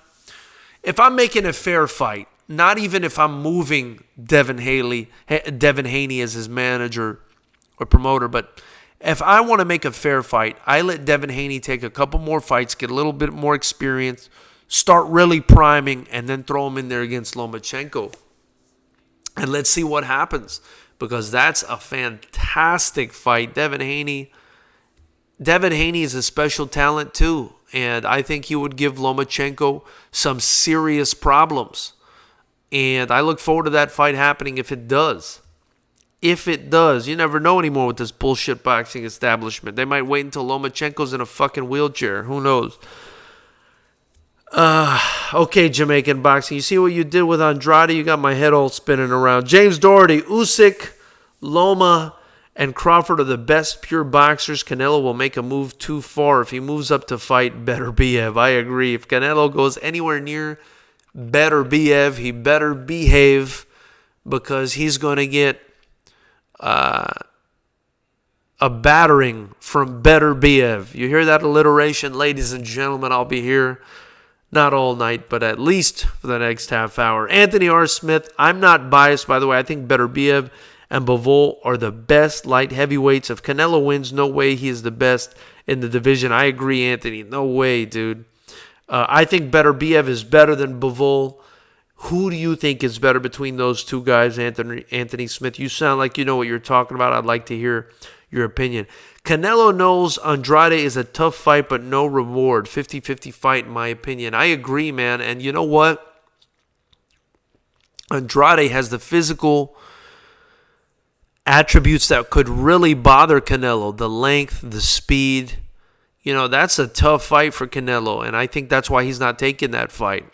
making a fair fight, not even if I'm moving Devin Haney as his manager or promoter, but if I want to make a fair fight, I let Devin Haney take a couple more fights, get a little bit more experience, start really priming, and then throw him in there against Lomachenko. And let's see what happens, because that's a fantastic fight. Devin Haney is a special talent too, and I think he would give Lomachenko some serious problems. And I look forward to that fight happening if it does. If it does. You never know anymore with this bullshit boxing establishment. They might wait until Lomachenko's in a fucking wheelchair. Who knows? Okay, Jamaican boxing. You see what you did with Andrade? You got my head all spinning around. James Doherty, Usyk, Loma, and Crawford are the best pure boxers. Canelo will make a move too far. If he moves up to fight Beterbiev, I agree. If Canelo goes anywhere near Beterbiev, he better behave, because he's going to get a battering from Beterbiev. You hear that alliteration, ladies and gentlemen? I'll be here not all night, but at least for the next half hour. Anthony R. Smith, I'm not biased, by the way. I think Beterbiev and Bivol are the best light heavyweights. If Canelo wins, no way he is the best in the division. I agree, Anthony. No way, dude. I think Beterbiev is better than Bivol. Who do you think is better between those two guys, Anthony Smith? You sound like you know what you're talking about. I'd like to hear your opinion. Canelo knows Andrade is a tough fight, but no reward. 50-50 fight, in my opinion. I agree, man. And you know what? Andrade has the physical attributes that could really bother Canelo. The length, the speed. That's a tough fight for Canelo. And I think that's why he's not taking that fight.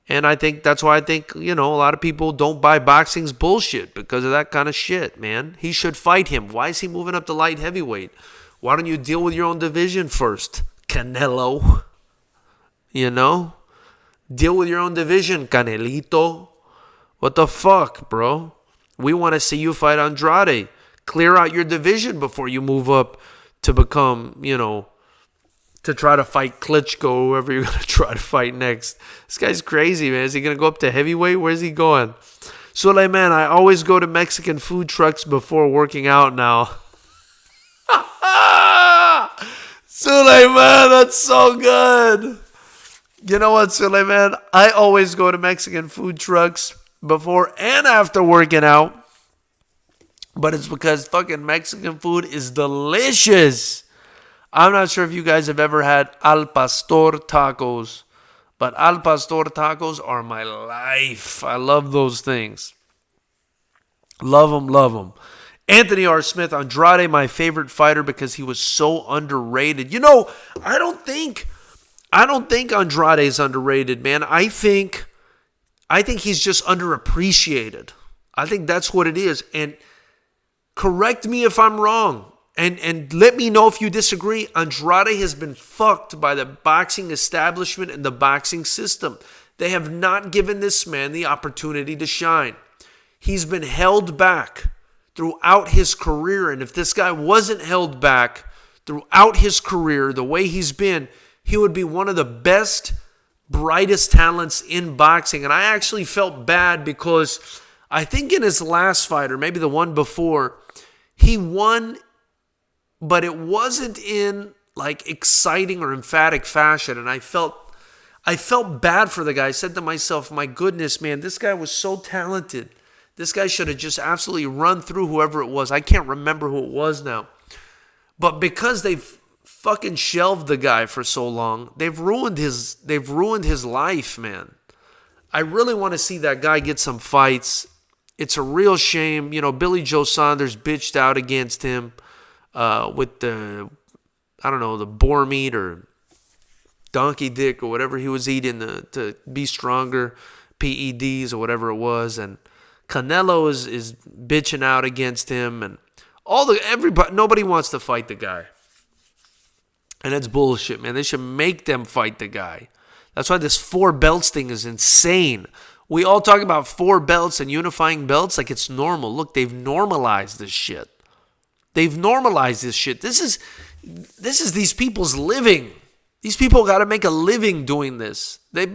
And I think that's why a lot of people don't buy boxing's bullshit because of that kind of shit, man. He should fight him. Why is he moving up to light heavyweight? Why don't you deal with your own division first, Canelo? Deal with your own division, Canelito. What the fuck, bro? We want to see you fight Andrade. Clear out your division before you move up to become, to try to fight Klitschko, whoever you're going to try to fight next. This guy's crazy, man. Is he going to go up to heavyweight? Where's he going? Suleiman, I always go to Mexican food trucks before working out now. Suleiman, that's so good. You know what, Suleiman? I always go to Mexican food trucks before and after working out. But it's because fucking Mexican food is delicious. I'm not sure if you guys have ever had al pastor tacos, but al pastor tacos are my life. I love those things. Love them, love them. Anthony R. Smith, Andrade, my favorite fighter because he was so underrated. I don't think Andrade is underrated, man. I think he's just underappreciated. I think that's what it is. And correct me if I'm wrong. And let me know if you disagree. Andrade has been fucked by the boxing establishment and the boxing system. They have not given this man the opportunity to shine. He's been held back throughout his career. And if this guy wasn't held back throughout his career the way he's been, he would be one of the best, brightest talents in boxing. And I actually felt bad because I think in his last fight, or maybe the one before, he won, but it wasn't in like exciting or emphatic fashion. And I felt bad for the guy. I said to myself, my goodness, man, this guy was so talented. This guy should have just absolutely run through whoever it was. I can't remember who it was now. But because they've fucking shelved the guy for so long, they've ruined his life, man. I really want to see that guy get some fights. It's a real shame. Billy Joe Saunders bitched out against him with the boar meat or donkey dick or whatever he was eating to be stronger, PEDs or whatever it was. And Canelo is bitching out against him, and nobody wants to fight the guy. And that's bullshit, man. They should make them fight the guy. That's why this 4 belts thing is insane. We all talk about 4 belts and unifying belts like it's normal. Look, they've normalized this shit. They've normalized this shit. This is these people's living. These people got to make a living doing this. They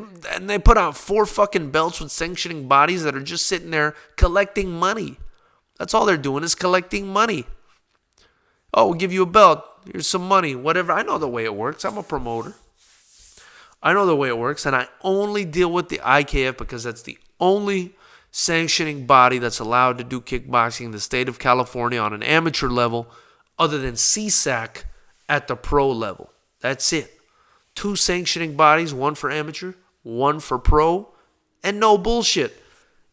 put out 4 fucking belts with sanctioning bodies that are just sitting there collecting money. That's all they're doing is collecting money. Oh, we'll give you a belt. Here's some money, whatever. I know the way it works. I'm a promoter. I know the way it works, and I only deal with the IKF because that's the only sanctioning body that's allowed to do kickboxing in the state of California on an amateur level other than CSAC at the pro level. That's it. 2 sanctioning bodies, 1 for amateur, 1 for pro, and no bullshit.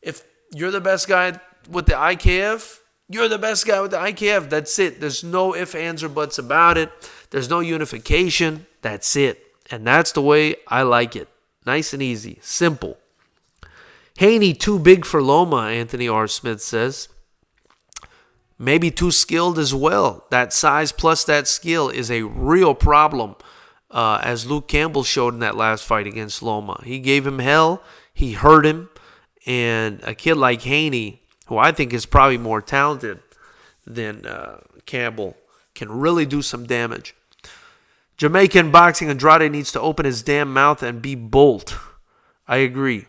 If you're the best guy with the IKF, you're the best guy with the IKF. That's it. There's no ifs, ands, or buts about it. There's no unification. That's it. And that's the way I like it. Nice and easy. Simple. Haney too big for Loma, Anthony R. Smith says. Maybe too skilled as well. That size plus that skill is a real problem, as Luke Campbell showed in that last fight against Loma. He gave him hell. He hurt him. And a kid like Haney, who I think is probably more talented than Campbell, can really do some damage. Jamaican boxing, Andrade needs to open his damn mouth and be bold. I agree.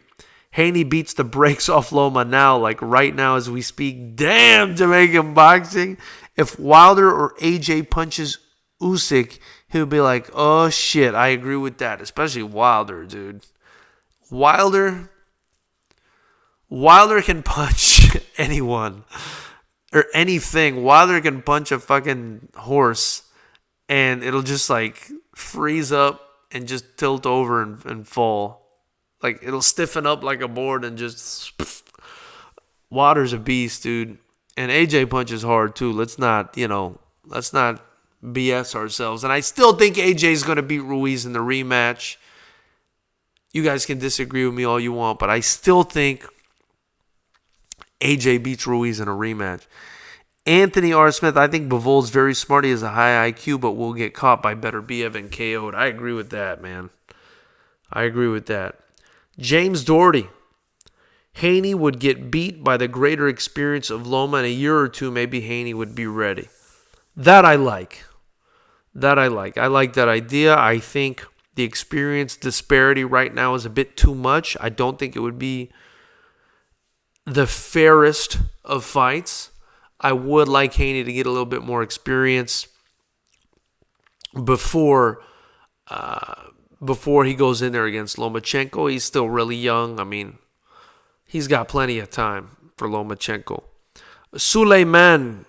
Haney beats the brakes off Loma now, like right now as we speak. Damn, Jamaican boxing. If Wilder or AJ punches Usyk, he'll be like, oh shit, I agree with that. Especially Wilder, dude. Wilder can punch anyone or anything. Wilder can punch a fucking horse and it'll just like freeze up and just tilt over and fall. Like it'll stiffen up like a board and just... Wilder's a beast, dude. And AJ punches hard too. Let's not BS ourselves. And I still think AJ is going to beat Ruiz in the rematch. You guys can disagree with me all you want, but I still think AJ beats Ruiz in a rematch. Anthony R. Smith, I think Bivol's very smart. He has a high IQ, but will get caught by Beterbiev and KO'd. I agree with that, man. I agree with that. James Doherty. Haney would get beat by the greater experience of Loma in a year or two. Maybe Haney would be ready. That I like. I like that idea. I think the experience disparity right now is a bit too much. I don't think it would be the fairest of fights. I would like Haney to get a little bit more experience before he goes in there against Lomachenko. He's still really young. I mean, he's got plenty of time for Lomachenko. Suleiman,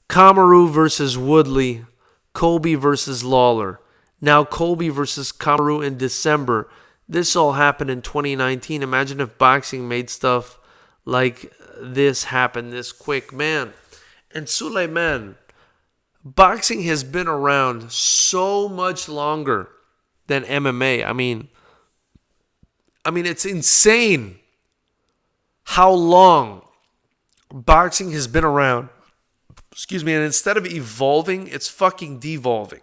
Kamaru versus Woodley, Colby versus Lawler. Now Colby versus Kamaru in December. This all happened in 2019. Imagine if boxing made stuff like this happen this quick, man. And Suleiman, boxing has been around so much longer than MMA. I mean, it's insane how long boxing has been around. Excuse me, and instead of evolving, it's fucking devolving.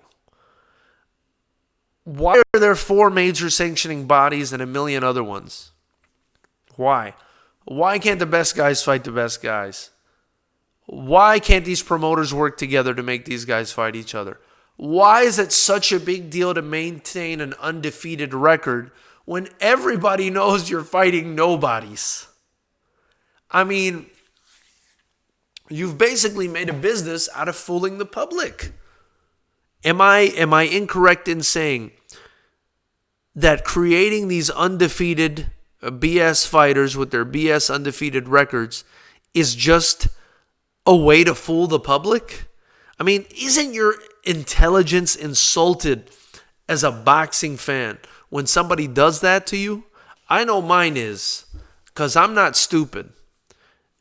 Why are there 4 major sanctioning bodies and a million other ones? Why? Why can't the best guys fight the best guys? Why can't these promoters work together to make these guys fight each other? Why is it such a big deal to maintain an undefeated record when everybody knows you're fighting nobodies? I mean, you've basically made a business out of fooling the public. Am I incorrect in saying that creating these undefeated BS fighters with their BS undefeated records is just a way to fool the public? I mean, isn't your intelligence insulted as a boxing fan when somebody does that to you? I know mine is, because I'm not stupid.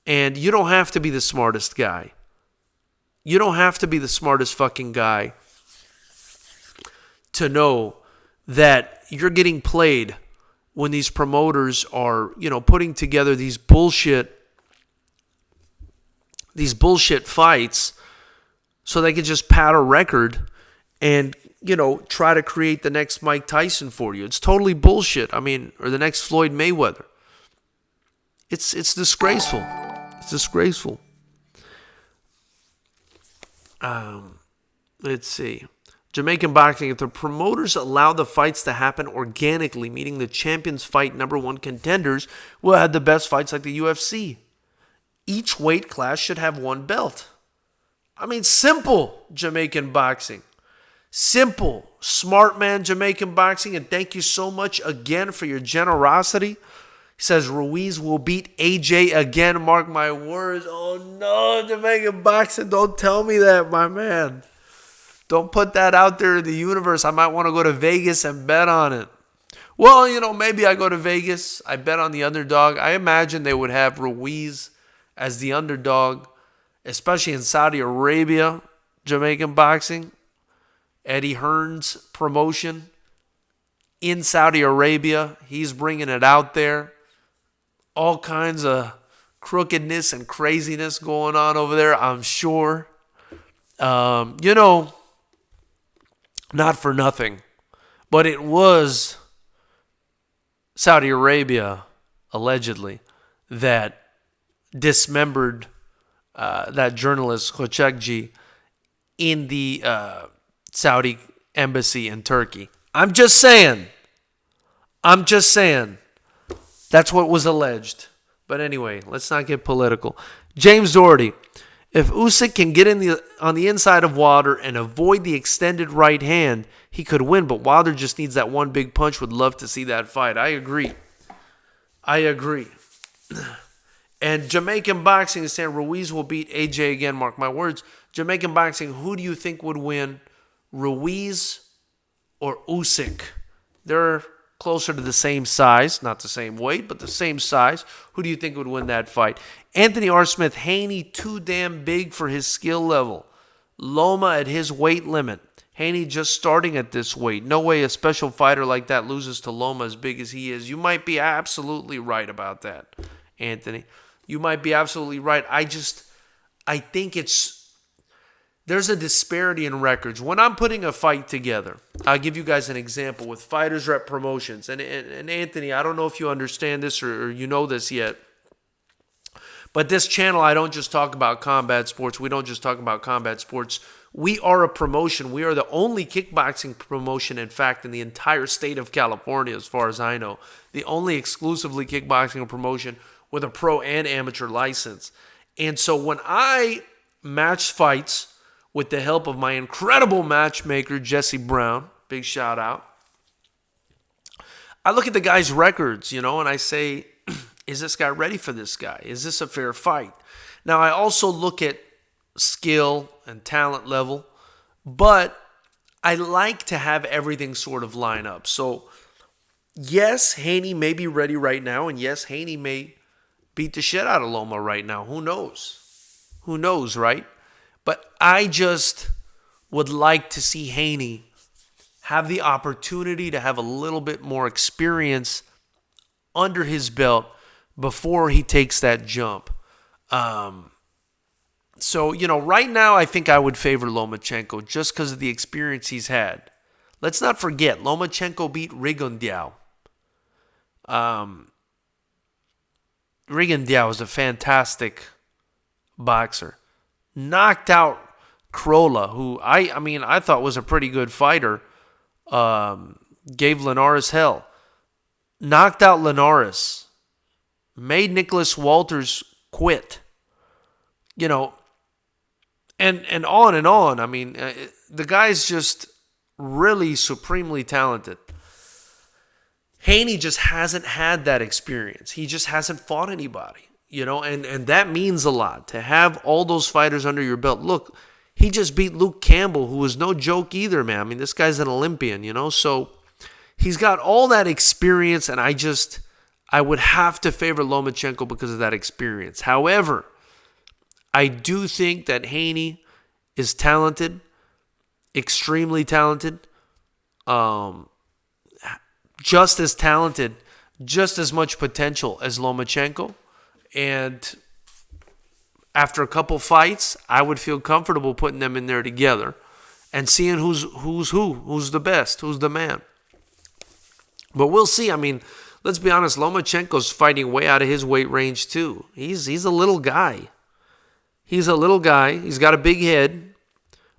And you don't have to be the smartest guy. You don't have to be the smartest fucking guy to know that you're getting played when these promoters are, putting together these bullshit fights so they can just pad a record and, try to create the next Mike Tyson for you. It's totally bullshit. I mean, or the next Floyd Mayweather. It's disgraceful. It's disgraceful. Let's see. Jamaican boxing, if the promoters allow the fights to happen organically, meaning the champions fight number 1 contenders, will have the best fights like the UFC. Each weight class should have 1 belt. I mean, simple Jamaican boxing. Simple. Smart man Jamaican boxing. And thank you so much again for your generosity. He says Ruiz will beat AJ again. Mark my words. Oh no, Jamaican boxing. Don't tell me that, my man. Don't put that out there in the universe. I might want to go to Vegas and bet on it. Well, maybe I go to Vegas. I bet on the underdog. I imagine they would have Ruiz as the underdog, especially in Saudi Arabia, Jamaican boxing. Eddie Hearn's promotion in Saudi Arabia. He's bringing it out there. All kinds of crookedness and craziness going on over there, I'm sure. Not for nothing, but it was Saudi Arabia, allegedly, that dismembered that journalist Khashoggi in the Saudi embassy in Turkey. I'm just saying. That's what was alleged. But anyway, let's not get political. James Doherty. If Usyk can get on the inside of Wilder and avoid the extended right hand, he could win. But Wilder just needs that one big punch. Would love to see that fight. I agree. And Jamaican boxing is saying Ruiz will beat AJ again. Mark my words. Jamaican boxing, who do you think would win? Ruiz or Usyk? They're closer to the same size, not the same weight, but the same size. Who do you think would win that fight? Anthony R. Smith, Haney too damn big for his skill level. Loma at his weight limit. Haney just starting at this weight. No way a special fighter like that loses to Loma as big as he is. You might be absolutely right about that, Anthony. You might be absolutely right. I think there's a disparity in records. When I'm putting a fight together, I'll give you guys an example with Fighters Rep Promotions. And Anthony, I don't know if you understand this or you know this yet, but this channel, I don't just talk about combat sports. We don't just talk about combat sports. We are a promotion. We are the only kickboxing promotion, in fact, in the entire state of California, as far as I know. The only exclusively kickboxing promotion with a pro and amateur license. And so when I match fights with the help of my incredible matchmaker, Jesse Brown, big shout out, I look at the guy's records, and I say, is this guy ready for this guy? Is this a fair fight? Now, I also look at skill and talent level, but I like to have everything sort of line up. So, yes, Haney may be ready right now, and yes, Haney may beat the shit out of Loma right now. Who knows? Who knows, right? But I just would like to see Haney have the opportunity to have a little bit more experience under his belt before he takes that jump. So, right now I think I would favor Lomachenko just because of the experience he's had. Let's not forget, Lomachenko beat Rigondeaux. Rigondeaux is a fantastic boxer. Knocked out Krola, who I thought was a pretty good fighter. Gave Linares hell. Knocked out Linares. Made Nicholas Walters quit. And on and on. The guy's just really supremely talented. Haney just hasn't had that experience. He just hasn't fought anybody, and that means a lot to have all those fighters under your belt. Look, he just beat Luke Campbell, who was no joke either, man. This guy's an Olympian, so he's got all that experience, and I would have to favor Lomachenko because of that experience. However, I do think that Haney is talented, extremely talented, just as talented, just as much potential as Lomachenko. And after a couple fights, I would feel comfortable putting them in there together and seeing who's the best, who's the man. But we'll see. Let's be honest, Lomachenko's fighting way out of his weight range too. He's a little guy. He's a little guy. He's got a big head,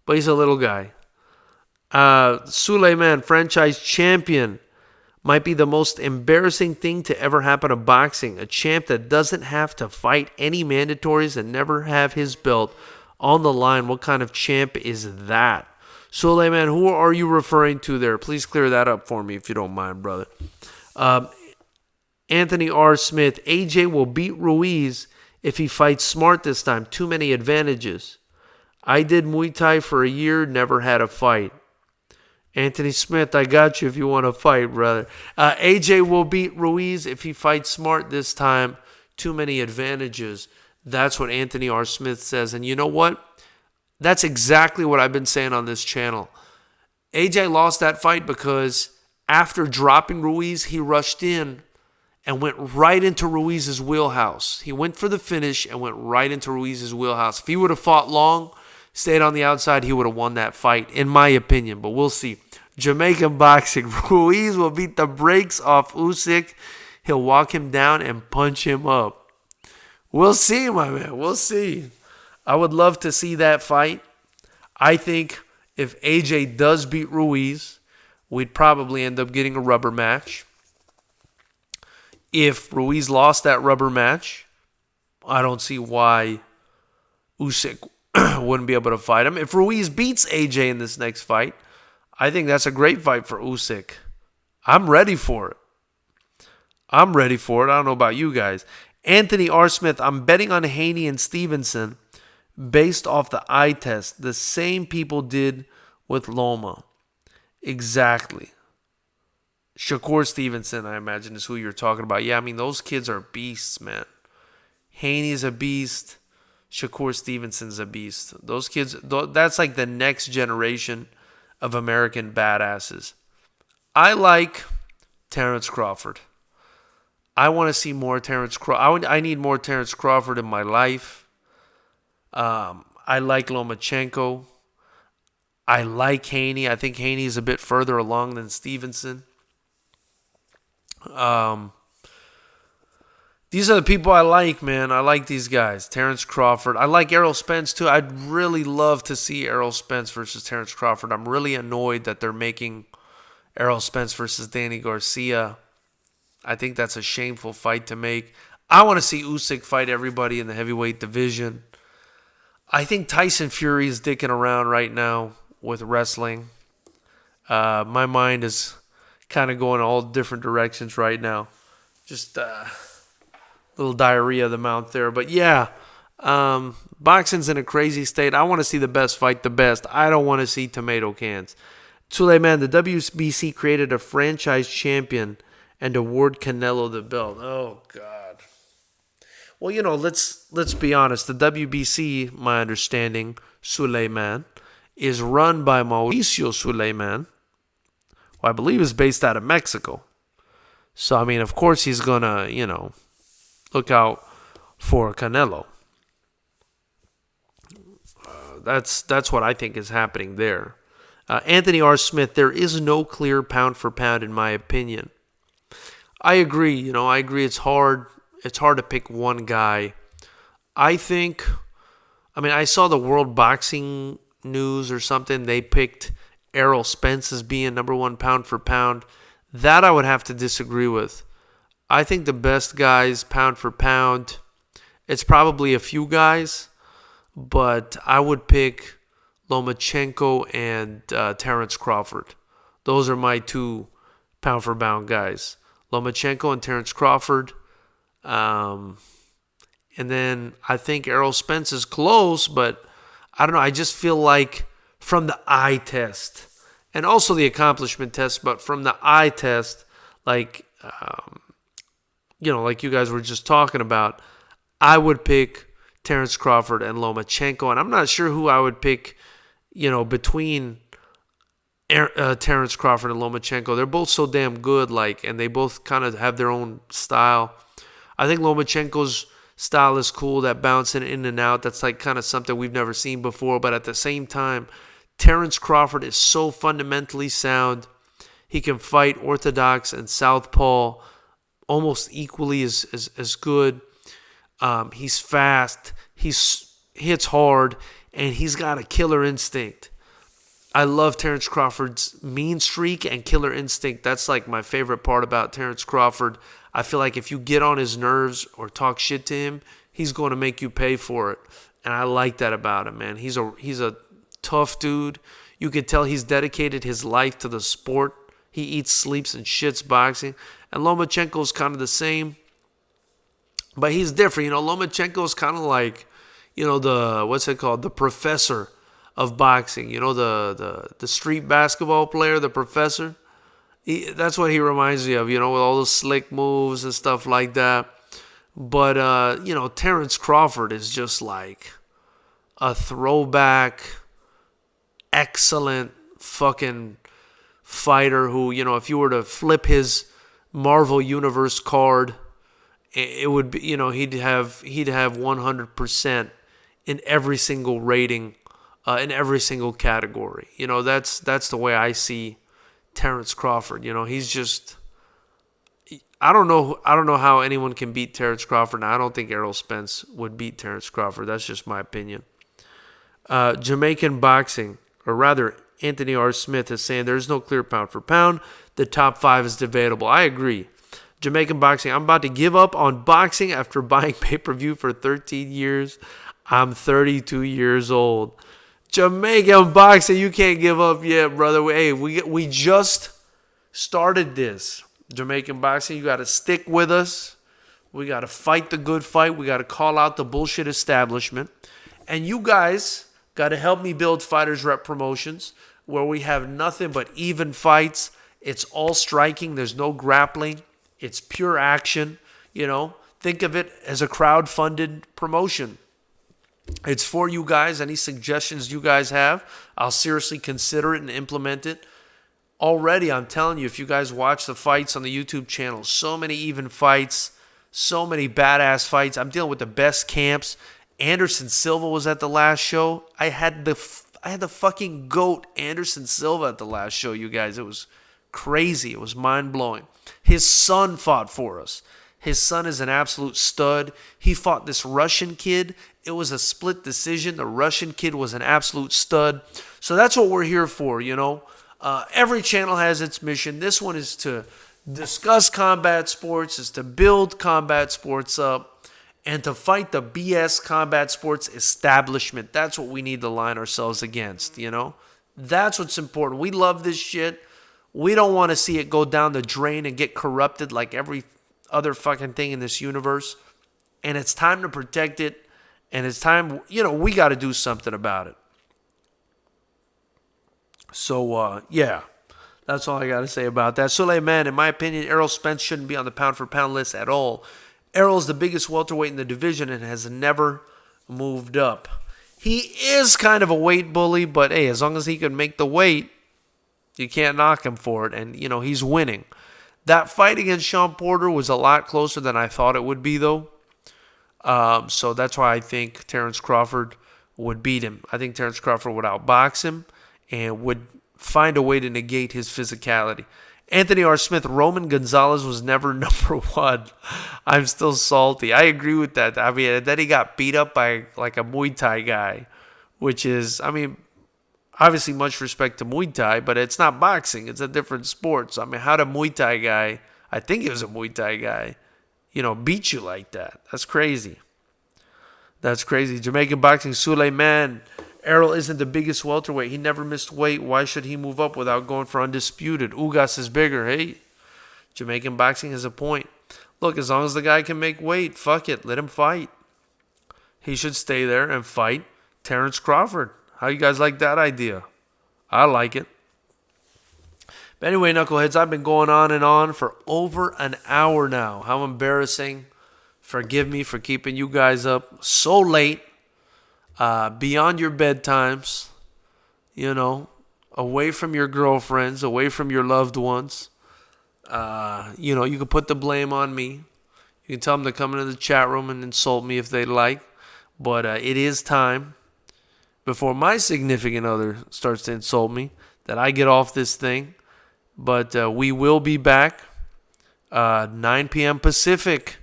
but he's a little guy. Suleiman, franchise champion, might be the most embarrassing thing to ever happen to boxing. A champ that doesn't have to fight any mandatories and never have his belt on the line. What kind of champ is that? Suleiman, who are you referring to there? Please clear that up for me if you don't mind, brother. Anthony R. Smith, AJ will beat Ruiz if he fights smart this time. Too many advantages. I did Muay Thai for a year, never had a fight. Anthony Smith, I got you if you want to fight, brother. AJ will beat Ruiz if he fights smart this time. Too many advantages. That's what Anthony R. Smith says. And you know what? That's exactly what I've been saying on this channel. AJ lost that fight because after dropping Ruiz, he rushed in and went right into Ruiz's wheelhouse. He went for the finish and went right into Ruiz's wheelhouse. If he would have fought long, stayed on the outside, he would have won that fight, in my opinion. But we'll see. Jamaican boxing. Ruiz will beat the brakes off Usyk. He'll walk him down and punch him up. We'll see, my man. We'll see. I would love to see that fight. I think if AJ does beat Ruiz, we'd probably end up getting a rubber match. If Ruiz lost that rubber match, I don't see why Usyk wouldn't be able to fight him. If Ruiz beats AJ in this next fight, I think that's a great fight for Usyk. I'm ready for it. I don't know about you guys. Anthony R. Smith, I'm betting on Haney and Stevenson based off the eye test. The same people did with Loma. Exactly. Shakur Stevenson, I imagine, is who you're talking about. Yeah, I mean, those kids are beasts, man. Haney's a beast. Shakur Stevenson's a beast. Those kids, that's like the next generation of American badasses. I like Terrence Crawford. I want to see more Terrence Crawford. I need more Terrence Crawford in my life. I like Lomachenko. I like Haney. I think Haney is a bit further along than Stevenson. These are the people I like, man. I like these guys. Terrence Crawford. I like Errol Spence, too. I'd really love to see Errol Spence versus Terrence Crawford. I'm really annoyed that they're making Errol Spence versus Danny Garcia. I think that's a shameful fight to make. I want to see Usyk fight everybody in the heavyweight division. I think Tyson Fury is dicking around right now with wrestling. My mind is kind of going all different directions right now. Just little diarrhea of the mouth there. But yeah, boxing's in a crazy state. I want to see the best fight the best. I don't want to see tomato cans. Suleiman, the WBC created a franchise champion and award Canelo the belt. Oh, God. Well, you know, let's be honest. The WBC, my understanding, Suleiman, is run by Mauricio Suleiman, who I believe is based out of Mexico. So, I mean, of course he's going to, you know, look out for Canelo. That's what I think is happening there. Anthony R. Smith, there is no clear pound for pound in my opinion. I agree. You know, I agree. It's hard. It's hard to pick one guy. I saw the World Boxing News or something. They picked Errol Spence as being number one pound for pound. That I would have to disagree with. I think the best guys pound for pound, it's probably a few guys, but I would pick Lomachenko and Terrence Crawford. Those are my two pound for pound guys. Lomachenko and Terrence Crawford. And then I think Errol Spence is close, but I don't know. I just feel like from the eye test and also the accomplishment test, but from the eye test, like, you know, like you guys were just talking about, I would pick Terrence Crawford and Lomachenko. And I'm not sure who I would pick, you know, between Terrence Crawford and Lomachenko. They're both so damn good, like, and they both kind of have their own style. I think Lomachenko's style is cool, that bouncing in and out. That's like kind of something we've never seen before. But at the same time, Terrence Crawford is so fundamentally sound. He can fight orthodox and southpaw almost equally as good. He's fast. He hits hard, and he's got a killer instinct. I love Terrence Crawford's mean streak and killer instinct. That's like my favorite part about Terrence Crawford. I feel like if you get on his nerves or talk shit to him, he's going to make you pay for it. And I like that about him, man. He's a tough dude. You can tell he's dedicated his life to the sport. He eats, sleeps, and shits boxing. And Lomachenko's kind of the same. But he's different. You know, Lomachenko's kind of like, you know, the professor of boxing. You know, the street basketball player, the professor. That's what he reminds me of, you know, with all those slick moves and stuff like that. But, you know, Terrence Crawford is just like a throwback, excellent fucking fighter who, you know, if you were to flip his Marvel Universe card, it would be, you know, he'd have 100% in every single rating, in every single category. You know, that's the way I see Terrence Crawford. You know, he's just, I don't know how anyone can beat Terrence Crawford. Now, I don't think Errol Spence would beat Terrence Crawford. That's just my opinion. Jamaican boxing, or rather, Anthony R. Smith is saying there's no clear pound for pound. The top 5 is debatable. I agree. Jamaican boxing, I'm about to give up on boxing after buying pay-per-view for 13 years. I'm 32 years old. Jamaican boxing, you can't give up yet, brother. Hey, we just started this. Jamaican boxing, you got to stick with us. We got to fight the good fight. We got to call out the bullshit establishment. And you guys got to help me build Fighters Rep Promotions, where we have nothing but even fights It's all striking. There's no grappling. It's pure action. Think of it as a crowd-funded promotion. It's for you guys. Any suggestions you guys have, I'll seriously consider it and implement it. Already, I'm telling you, if you guys watch the fights on the YouTube channel, so many even fights, so many badass fights. I'm dealing with the best camps. Anderson Silva was at the last show. I had the fucking GOAT Anderson Silva at the last show, you guys. It was crazy. It was mind-blowing. His son fought for us. His son is an absolute stud. He fought this Russian kid. It was a split decision. The Russian kid was an absolute stud. So that's what we're here for, Every channel has its mission. This one is to discuss combat sports, is to build combat sports up, and to fight the BS combat sports establishment. That's what we need to line ourselves against, That's what's important. We love this shit. We don't want to see it go down the drain and get corrupted like every other fucking thing in this universe. And it's time to protect it. And it's time, we got to do something about it. So, yeah. That's all I got to say about that. Suleiman, in my opinion, Errol Spence shouldn't be on the pound-for-pound list at all. Errol's the biggest welterweight in the division and has never moved up. He is kind of a weight bully, but hey, as long as he can make the weight, you can't knock him for it. And, he's winning. That fight against Sean Porter was a lot closer than I thought it would be, though. So that's why I think Terrence Crawford would beat him. I think Terrence Crawford would outbox him and would find a way to negate his physicality. Anthony R. Smith, Roman Gonzalez was never number one. I'm still salty. I agree with that. I mean, then he got beat up by like a Muay Thai guy, which is, obviously much respect to Muay Thai, but it's not boxing. It's a different sport. So, how did a Muay Thai guy, I think he was a Muay Thai guy, beat you like that? That's crazy. That's crazy. Jamaican boxing, Suleiman. Errol isn't the biggest welterweight. He never missed weight. Why should he move up without going for undisputed? Ugas is bigger. Hey, Jamaican boxing has a point. Look, as long as the guy can make weight, fuck it. Let him fight. He should stay there and fight Terrence Crawford. How you guys like that idea? I like it. But anyway, knuckleheads, I've been going on and on for over an hour now. How embarrassing. Forgive me for keeping you guys up so late. Beyond your bedtimes, away from your girlfriends, away from your loved ones. You can put the blame on me. You can tell them to come into the chat room and insult me if they like. But it is time, before my significant other starts to insult me, that I get off this thing. But we will be back 9 p.m. Pacific,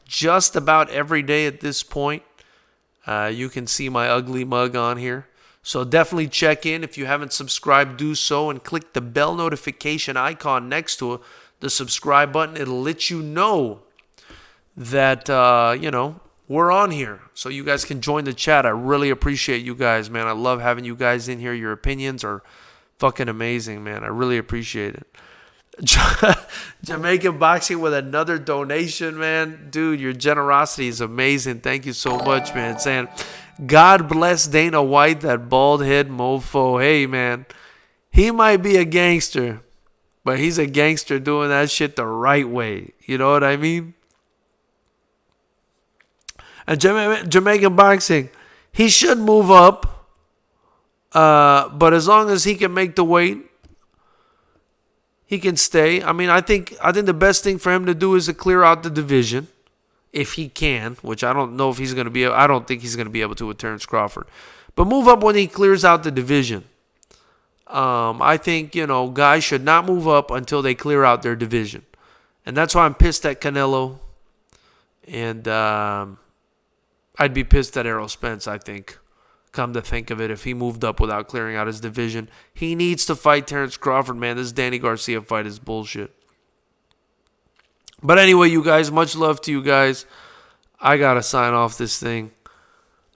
just about every day at this point. You can see my ugly mug on here. So definitely check in. If you haven't subscribed, do so. And click the bell notification icon next to the subscribe button. It'll let you know that, we're on here. So you guys can join the chat. I really appreciate you guys, man. I love having you guys in here. Your opinions are fucking amazing, man. I really appreciate it. Jamaican boxing with another donation, man. Dude, your generosity is amazing. Thank you so much, man. Saying, God bless Dana White, that bald head mofo. Hey, man, he might be a gangster, but he's a gangster doing that shit the right way. You know what I mean? And Jamaican boxing, he should move up, but as long as he can make the weight, he can stay. I think the best thing for him to do is to clear out the division, if he can, which I don't know if he's going to be. I don't think he's going to be able to with Terrence Crawford. But move up when he clears out the division. I think, guys should not move up until they clear out their division. And that's why I'm pissed at Canelo. And I'd be pissed at Errol Spence, I think. Come to think of it, if he moved up without clearing out his division. He needs to fight Terrence Crawford, man. This Danny Garcia fight is bullshit. But anyway, you guys, much love to you guys. I got to sign off this thing.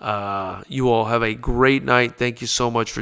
You all have a great night. Thank you so much for joining.